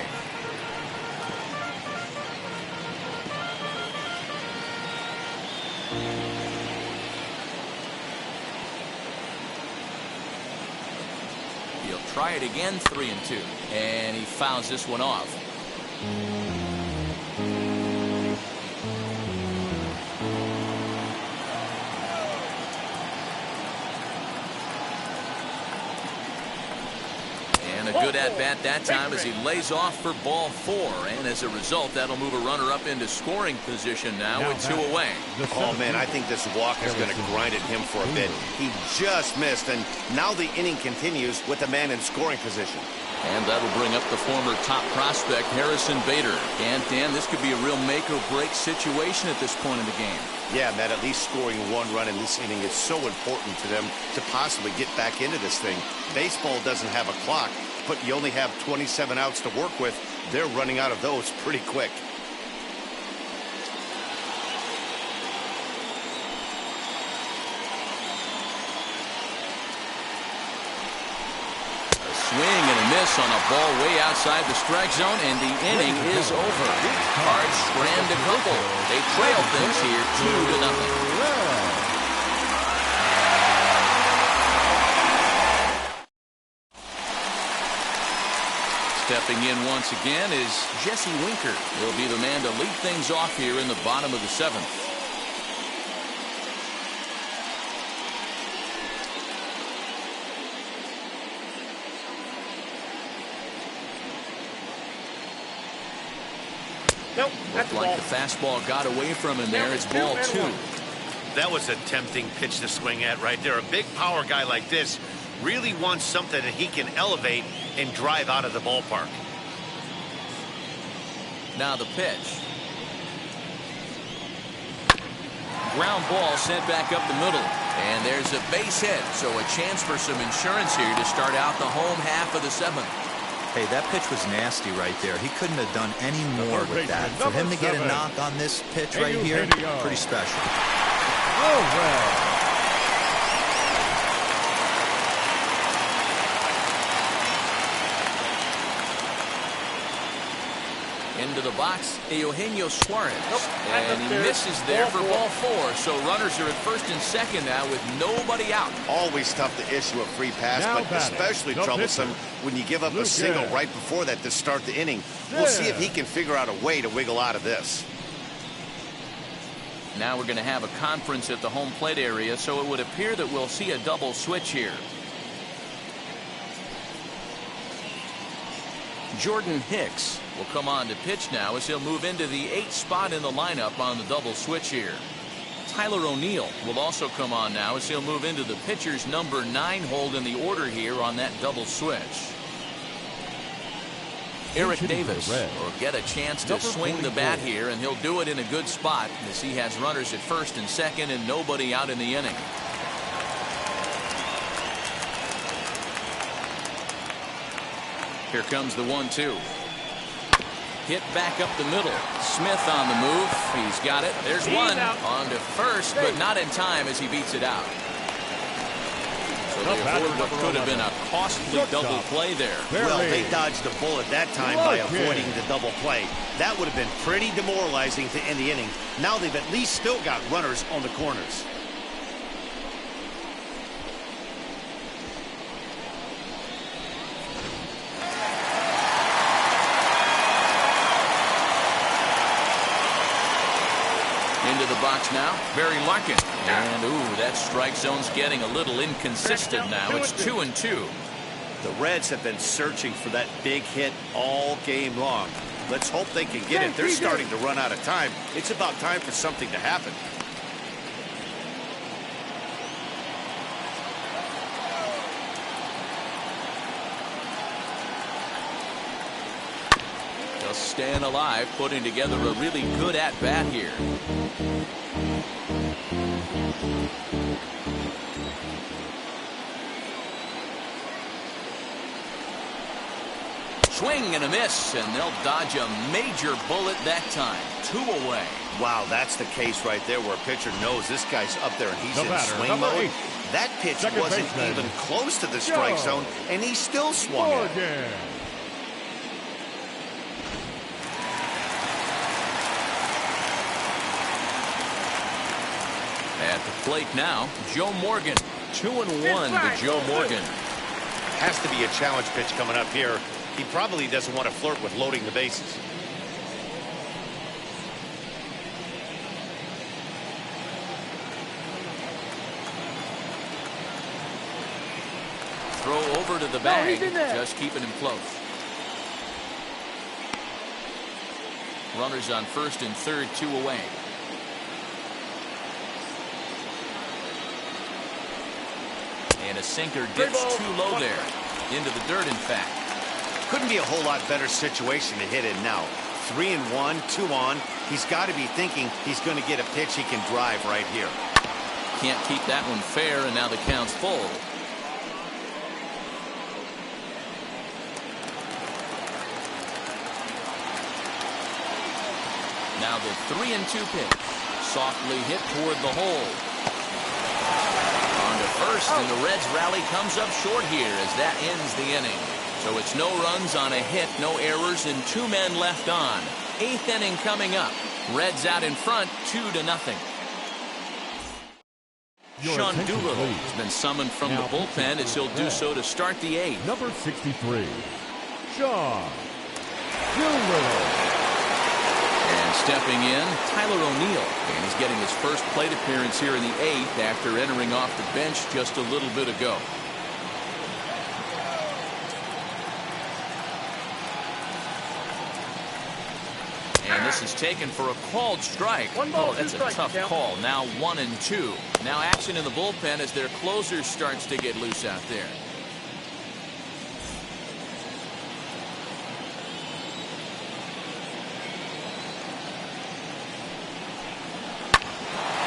He'll try it again, 3-2. And he fouls this one off. Good at bat that time as he lays off for ball 4, and as a result that'll move a runner up into scoring position now with 2 away. Oh man, I think this walk is going to grind at him for a bit. He just missed, and now the inning continues with the man in scoring position. And that'll bring up the former top prospect Harrison Bader. And Dan, this could be a real make or break situation at this point in the game. Yeah, Matt, at least scoring 1 run in this inning is so important to them to possibly get back into this thing. Baseball doesn't have a clock, but you only have 27 outs to work with. They're running out of those pretty quick. Swing and a miss on a ball way outside the strike zone, and the inning is over. Cards strand a couple. They trail things here 2-0. Stepping in once again is Jesse Winker. He'll be the man to lead things off here in the bottom of the 7th. Nope, that's like the fastball got away from him there. It's ball 2. That was a tempting pitch to swing at right there. A big power guy like this really wants something that he can elevate and drive out of the ballpark. Now the pitch. Ground ball sent back up the middle. And there's a base hit, so a chance for some insurance here to start out the home half of the 7th. Hey, that pitch was nasty right there. He couldn't have done any more with that. For him to get a knock on this pitch right here, pretty special. All right. Into the box, Eugenio Suarez. And he misses there for ball 4. So runners are at first and second now with nobody out. Always tough to issue a free pass, but especially troublesome when you give up a single right before that to start the inning. We'll see if he can figure out a way to wiggle out of this. Now we're going to have a conference at the home plate area, so it would appear that we'll see a double switch here. Jordan Hicks will come on to pitch now as he'll move into the 8th spot in the lineup on the double switch here. Tyler O'Neill will also come on now as he'll move into the pitcher's number 9 hold in the order here on that double switch. Eric Davis will get a chance to swing the bat here, and he'll do it in a good spot as he has runners at first and second and nobody out in the inning. Here comes the 1-2. Hit back up the middle. Smith on the move. He's got it. There's one. On to first, but not in time as he beats it out. So they avoid what could have been a costly double play there. Well, they dodged the bullet that time by avoiding the double play. That would have been pretty demoralizing to end the inning. Now they've at least still got runners on the corners. Into the box now, Barry Larkin. And, ooh, that strike zone's getting a little inconsistent now. It's 2-2. The Reds have been searching for that big hit all game long. Let's hope they can get it. They're starting to run out of time. It's about time for something to happen. Just staying alive, putting together a really good at-bat here. Swing and a miss, and they'll dodge a major bullet that time. 2 away. Wow, that's the case right there where a pitcher knows this guy's up there and he's in swing mode. That pitch wasn't even close to the strike zone, and he still swung it. At the plate now, Joe Morgan. 2-1 to Joe Morgan. Has to be a challenge pitch coming up here. He probably doesn't want to flirt with loading the bases. Throw over to the bag, just keeping him close. Runners on first and third, 2 away. And a sinker dips too low there. Into the dirt, in fact. Couldn't be a whole lot better situation to hit in now. 3-1, 2 on. He's got to be thinking he's going to get a pitch he can drive right here. Can't keep that one fair, and now the count's full. Now the 3-2 pitch. Softly hit toward the hole. On to first, and the Reds rally comes up short here as that ends the inning. So it's no runs on a hit, no errors, and 2 men left on. 8th inning coming up. Reds out in front, 2-0. Sean Doolittle has been summoned from the bullpen as he'll do so to start the 8th. Number 63, Sean Doolittle. And stepping in, Tyler O'Neill. And he's getting his first plate appearance here in the 8th after entering off the bench just a little bit ago. And this is taken for a called strike. Oh, that's a tough call. Now 1-2. Now action in the bullpen as their closer starts to get loose out there.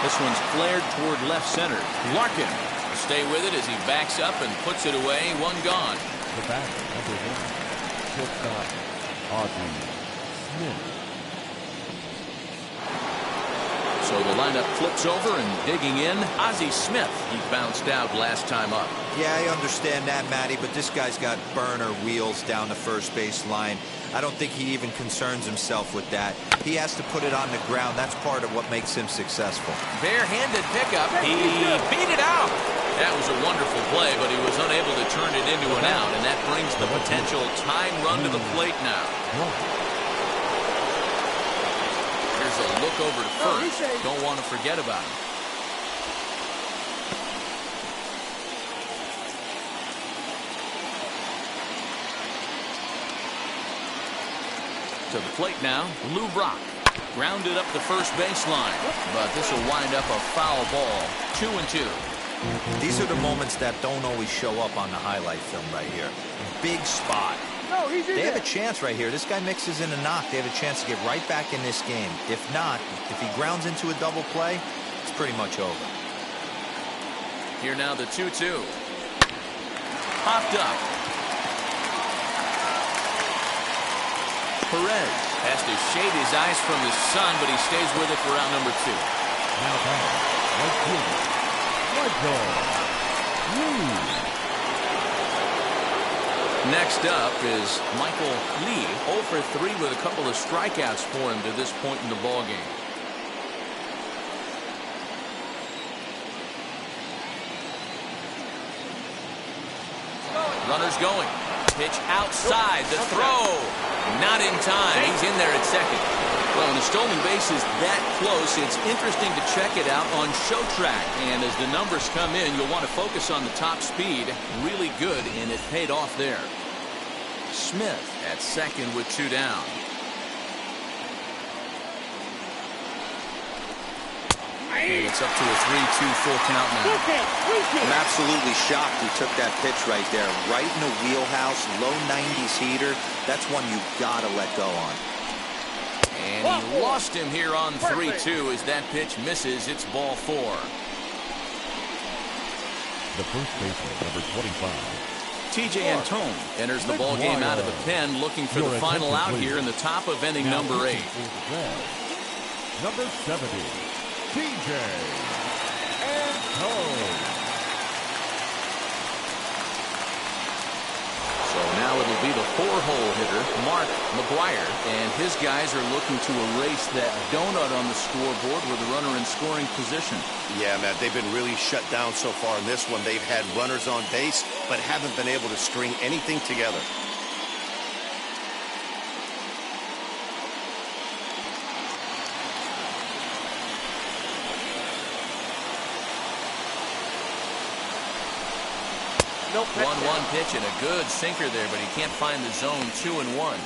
This one's flared toward left center. Larkin will stay with it as he backs up and puts it away. 1 gone. The batter, number 1, shortstop, Ozzie Smith. So the lineup flips over, and digging in, Ozzie Smith. He bounced out last time up. Yeah, I understand that, Matty, but this guy's got burner wheels down the first base line. I don't think he even concerns himself with that. He has to put it on the ground. That's part of what makes him successful. Barehanded pickup. He beat it out. That was a wonderful play, but he was unable to turn it into an out, and that brings the potential tying run to the plate now. Here's a look over to first. Don't want to forget about him. To the plate now, Lou Brock. Grounded up the first baseline, but this will wind up a foul ball. 2-2. These are the moments that don't always show up on the highlight film right here. Big spot. No, he's in They there. have a chance right here. This guy mixes in a knock. They have a chance to get right back in this game. If not, if he grounds into a double play, it's pretty much over. Here now the 2-2. Popped up. Perez has to shade his eyes from the sun, but he stays with it for round number 2. Now back. Right fielder. Right goal. Lee. Next up is Michael Lee, 0 for 3 with a couple of strikeouts for him to this point in the ballgame. Runners going. Pitch outside. The throw. Not in time. He's in there at second. Well, when the stolen base is that close, it's interesting to check it out on Show Track. And as the numbers come in, you'll want to focus on the top speed. Really good, and it paid off there. Smith at second with 2 down. And it's up to a 3-2 full count now. I'm absolutely shocked he took that pitch right there. Right in the wheelhouse, low 90s heater. That's one you gotta let go on. And he lost him here on 3-2 as that pitch misses. It's ball 4. The first baseman, number 25. TJ Antone enters the ball game out of the pen, looking for the final out here in the top of inning number 8. Number 70, TJ Antone. So now it'll be the 4-hole hitter, Mark McGuire, and his guys are looking to erase that donut on the scoreboard with a runner in scoring position. Yeah, Matt, they've been really shut down so far in this one. They've had runners on base, but haven't been able to string anything together. Nope. 1-1 pitch and a good sinker there, but he can't find the zone. 2-1.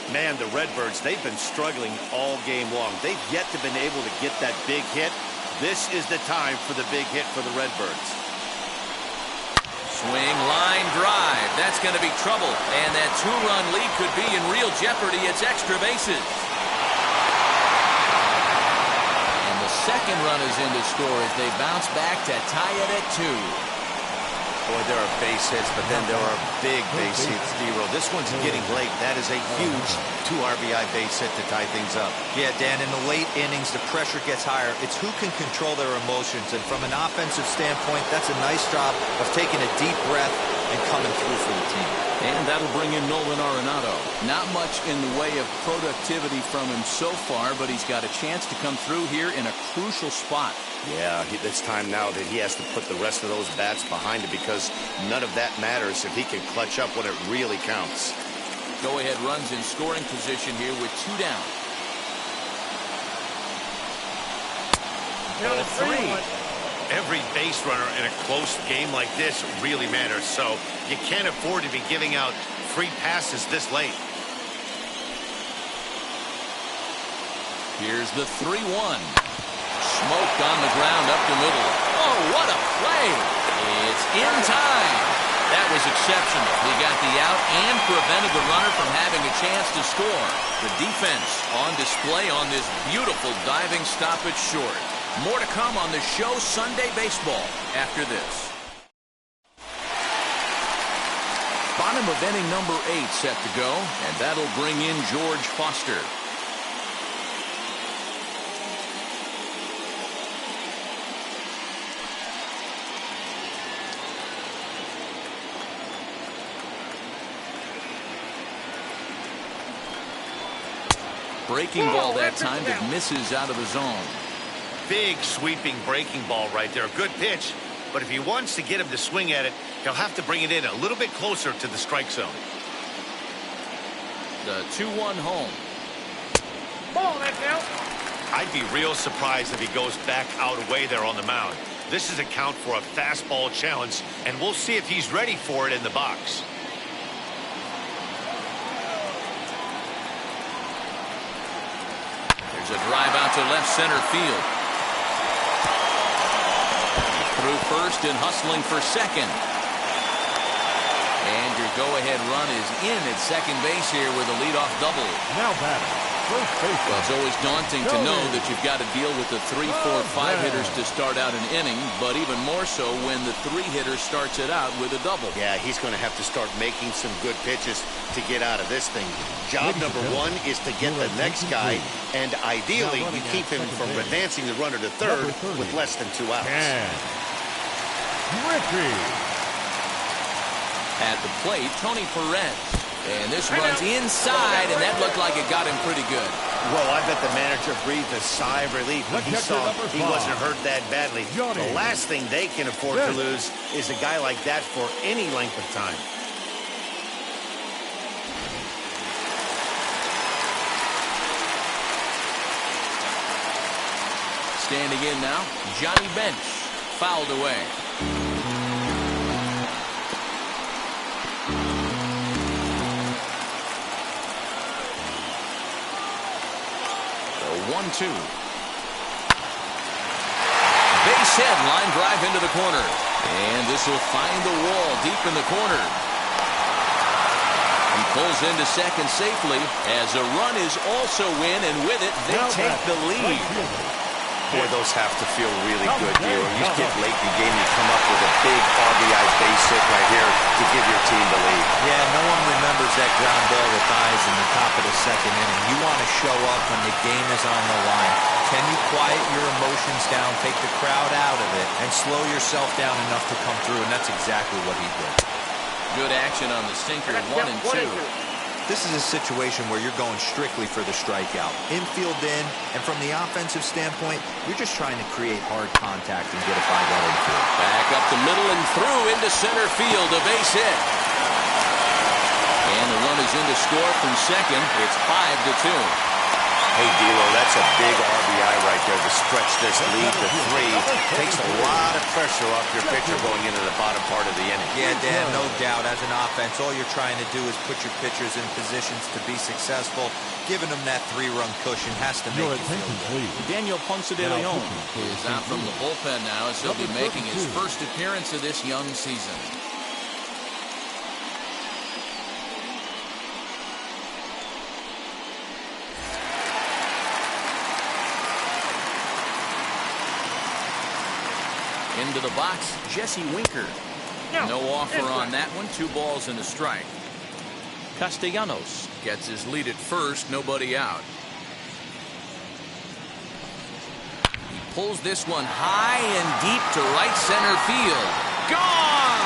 Man, the Redbirds, they've been struggling all game long. They've yet to been able to get that big hit. This is the time for the big hit for the Redbirds. Swing, line drive. That's going to be trouble. And that 2-run lead could be in real jeopardy. It's extra bases. And the second run is in to score as they bounce back to tie it at 2. Boy, there are base hits, but then there are big base hits, D-Row. This one's getting late. That is a huge 2 RBI base hit to tie things up. Yeah, Dan, in the late innings, the pressure gets higher. It's who can control their emotions. And from an offensive standpoint, that's a nice job of taking a deep breath and coming through for the team. And that'll bring in Nolan Arenado. Not much in the way of productivity from him so far, but he's got a chance to come through here in a crucial spot. Yeah, it's time now that he has to put the rest of those bats behind it, because none of that matters if he can clutch up when it really counts. Go-ahead runs in scoring position here with 2 down. Ball 3. Every base runner in a close game like this really matters, so you can't afford to be giving out free passes this late. Here's the 3-1. Smoked on the ground up the middle. Oh, what a play. It's in time. That was exceptional. He got the out and prevented the runner from having a chance to score. The defense on display on this beautiful diving stoppage short. More to come on the show Sunday Baseball after this. Bottom of inning number 8 set to go, and that'll bring in George Foster. Breaking ball that time that misses out of the zone. Big sweeping breaking ball right there. Good pitch, but if he wants to get him to swing at it, he'll have to bring it in a little bit closer to the strike zone. The 2-1 home. Ball, that's out. I'd be real surprised if he goes back out away there on the mound. This is a count for a fastball challenge, and we'll see if he's ready for it in the box. There's a drive out to left center field. Through first and hustling for second. And your go-ahead run is in at second base here with a leadoff double. Now batting, first base. Well, it's always daunting to know that you've got to deal with the 3, 4, 5 hitters to start out an inning, but even more so when the 3 hitter starts it out with a double. Yeah, he's going to have to start making some good pitches to get out of this thing. Job number 1 is to get the next guy, and ideally you keep him from advancing the runner to third with less than 2 outs. Ricky. At the plate, Tony Perez. And this runs inside, and that looked like it got him pretty good. Well, I bet the manager breathed a sigh of relief when he saw he wasn't hurt that badly. The last thing they can afford to lose is a guy like that for any length of time. Standing in now, Johnny Bench. Fouled away. The 1-2. Base hit, line drive into the corner. And this will find the wall deep in the corner. He pulls into second safely as a run is also in, and with it, they take the lead. Boy, those have to feel really good, Gio. You get late in the game, you come up with a big RBI base hit right here to give your team the lead. Yeah, no one remembers that ground ball with eyes in the top of the second inning. You want to show up when the game is on the line. Can you quiet your emotions down, take the crowd out of it, and slow yourself down enough to come through? And that's exactly what he did. Good action on the sinker, 1 and 2. This is a situation where you're going strictly for the strikeout. Infield in, and from the offensive standpoint, you're just trying to create hard contact and get it by that infield. Back up the middle and through into center field, a base hit. And the run is in to score from second. It's 5-2. Hey, D'Lo, that's a big RBI right there to stretch this lead to 3. Takes a lot of pressure off your pitcher going into the bottom part of the inning. Yeah, Dan, no doubt. As an offense, all you're trying to do is put your pitchers in positions to be successful. Giving them that 3-run cushion has to make you feel good. Daniel Ponce de Leon is out from the bullpen now as he'll be making his first appearance of this young season. Into the box, Jesse Winker. No offer on that one. 2 balls and a strike. Castellanos gets his lead at first. Nobody out. He pulls this one high and deep to right center field. Gone!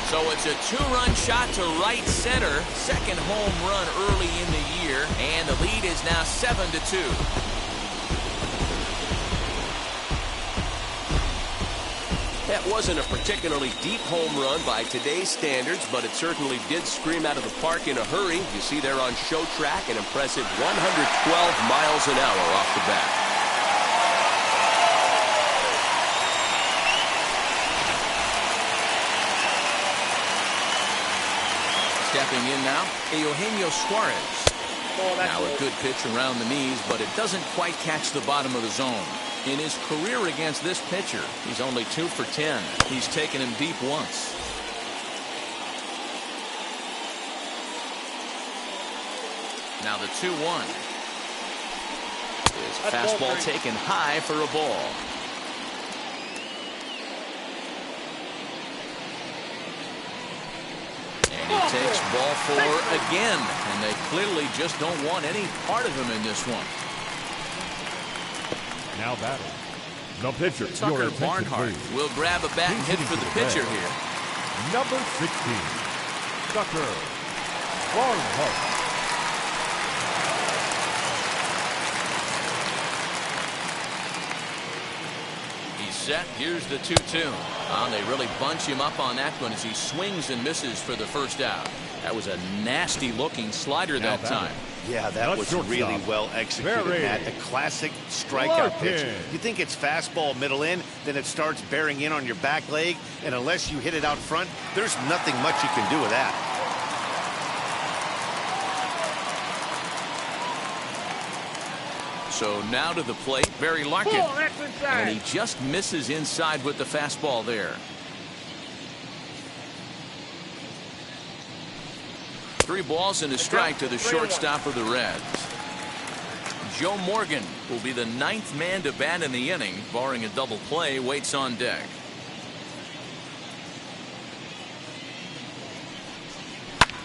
So it's a 2-run shot to right center. Second home run early in the year. And the lead is now 7-2. That wasn't a particularly deep home run by today's standards, but it certainly did scream out of the park in a hurry. You see there on show track an impressive 112 miles an hour off the bat. Stepping in now, Eugenio Suarez. Now a good pitch around the knees, but it doesn't quite catch the bottom of the zone. In his career against this pitcher, he's only 2 for 10. He's taken him deep once. Now the 2-1. His fastball taken high for a ball. And he takes ball 4 again, and they clearly just don't want any part of him in this one. Now batting, the pitcher. Tucker Barnhart will grab a bat and hit for the pitcher here. Number 16, Tucker Barnhart. He's set. Here's the 2-2. They really bunch him up on that one as he swings and misses for the first out. That was a nasty-looking slider that time. Yeah, that was really well executed, Matt. A classic strikeout pitch. You think it's fastball middle in, then it starts bearing in on your back leg, and unless you hit it out front, there's nothing much you can do with that. So now to the plate, Barry Larkin. And he just misses inside with the fastball there. 3 balls and a strike to the shortstop of the Reds. Joe Morgan will be the 9th man to bat in the inning, barring a double play, waits on deck.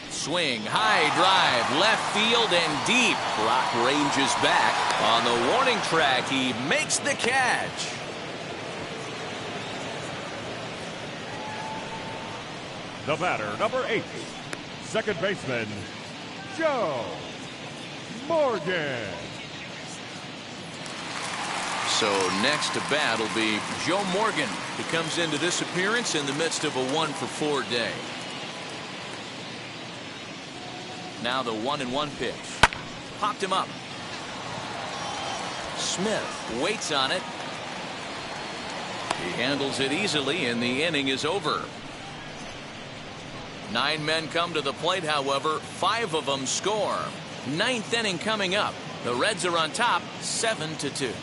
Swing, high drive, left field and deep. Brock ranges back. On the warning track, he makes the catch. The batter, number 8, second baseman, Joe Morgan. So next to bat will be Joe Morgan, who comes into this appearance in the midst of a 1-for-4 day. Now the 1-1 pitch. Popped him up. Smith waits on it. He handles it easily, and the inning is over. 9 men come to the plate, however. 5 of them score. 9th inning coming up. The Reds are on top, 7-2.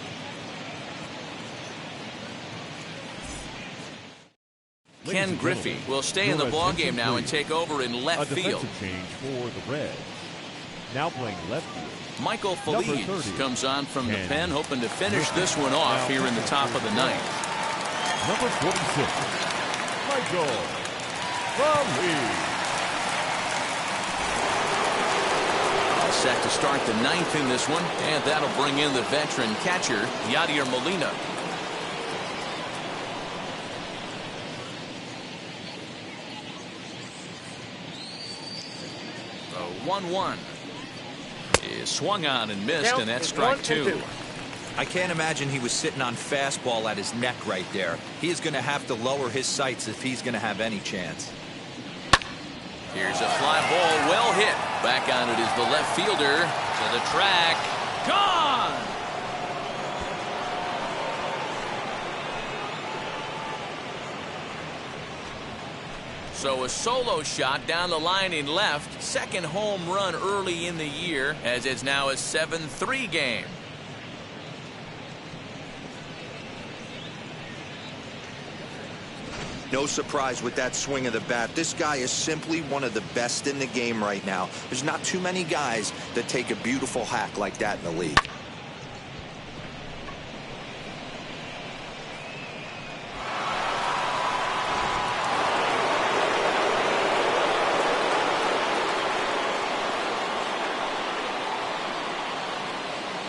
Ken Griffey will stay in the ballgame now and take over in left field. Change for the Reds. Now playing left field. Michael Feliz comes on from the pen, hoping to finish this one off here in the top of the 9th. Number 46, Michael Feliz. All set to start the 9th in this one, and that'll bring in the veteran catcher, Yadier Molina. The 1-1 is swung on and missed, and that's strike 2. I can't imagine he was sitting on fastball at his neck right there. He is going to have to lower his sights if he's going to have any chance. Here's a fly ball, well hit. Back on it is the left fielder to the track. Gone! So a solo shot down the line in left. Second home run early in the year, as it's now a 7-3 game. No surprise with that swing of the bat. This guy is simply one of the best in the game right now. There's not too many guys that take a beautiful hack like that in the league.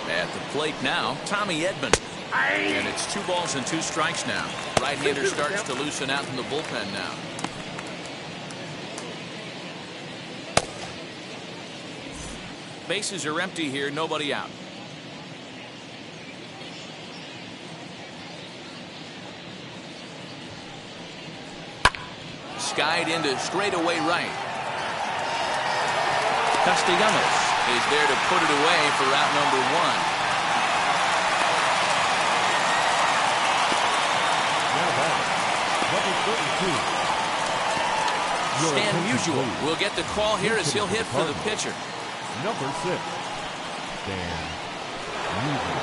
At the plate now, Tommy Edman. And it's 2 balls and 2 strikes now. Right-hander starts to loosen out in the bullpen now. Bases are empty here, nobody out. Skied into straightaway right. Castellanos is there to put it away for out number 1. Stan Musial will get the call here as he'll hit for the pitcher. Number 6, Stan Musial.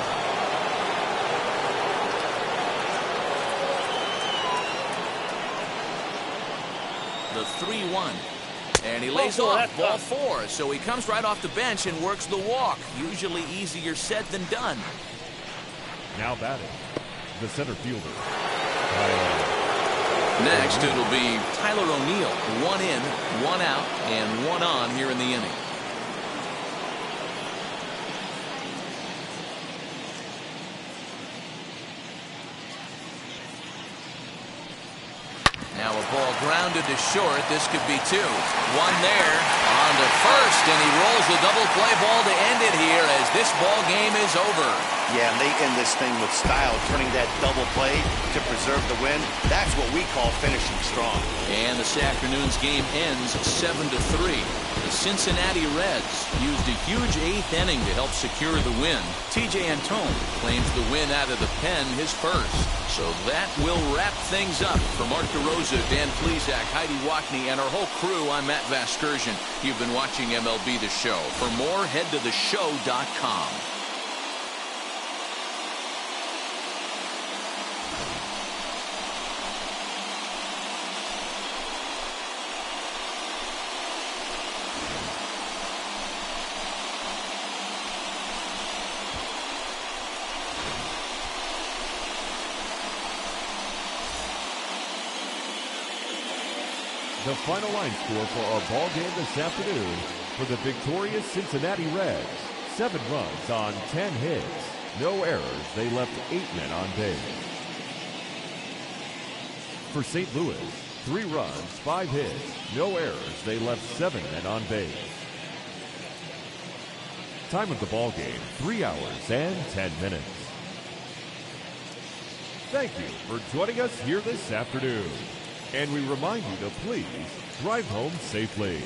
The 3-1. And he lays off ball 4, so he comes right off the bench and works the walk. Usually easier said than done. Now batting, the center fielder. Next, it'll be Tyler O'Neill. 1 in, 1 out, and 1 on here in the inning. Now a ball grounded to short. This could be 2. 1 there on to first, and he rolls the double play ball to end it here as this ball game is over. Yeah, and they end this thing with style, turning that double play to preserve the win. That's what we call finishing strong. And this afternoon's game ends 7-3. The Cincinnati Reds used a huge 8th inning to help secure the win. T.J. Antone claims the win out of the pen his first. So that will wrap things up. For Mark DeRosa, Dan Plesac, Heidi Wackney, and our whole crew, I'm Matt Vasgersian. You've been watching MLB The Show. For more, head to theshow.com. The final line score for our ball game this afternoon for the victorious Cincinnati Reds. 7 runs on 10 hits. No errors. They left 8 men on base. For St. Louis, 3 runs, 5 hits. No errors. They left 7 men on base. Time of the ball game, 3 hours and 10 minutes. Thank you for joining us here this afternoon. And we remind you to please drive home safely.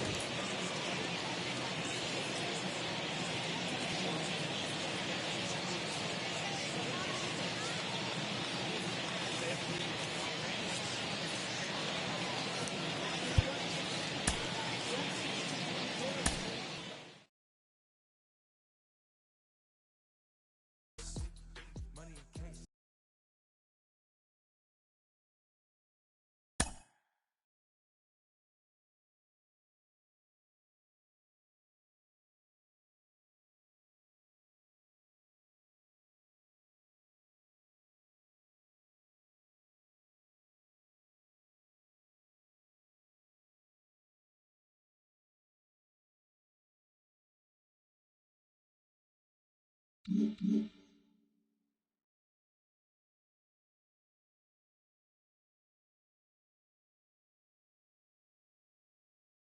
Mm-hmm.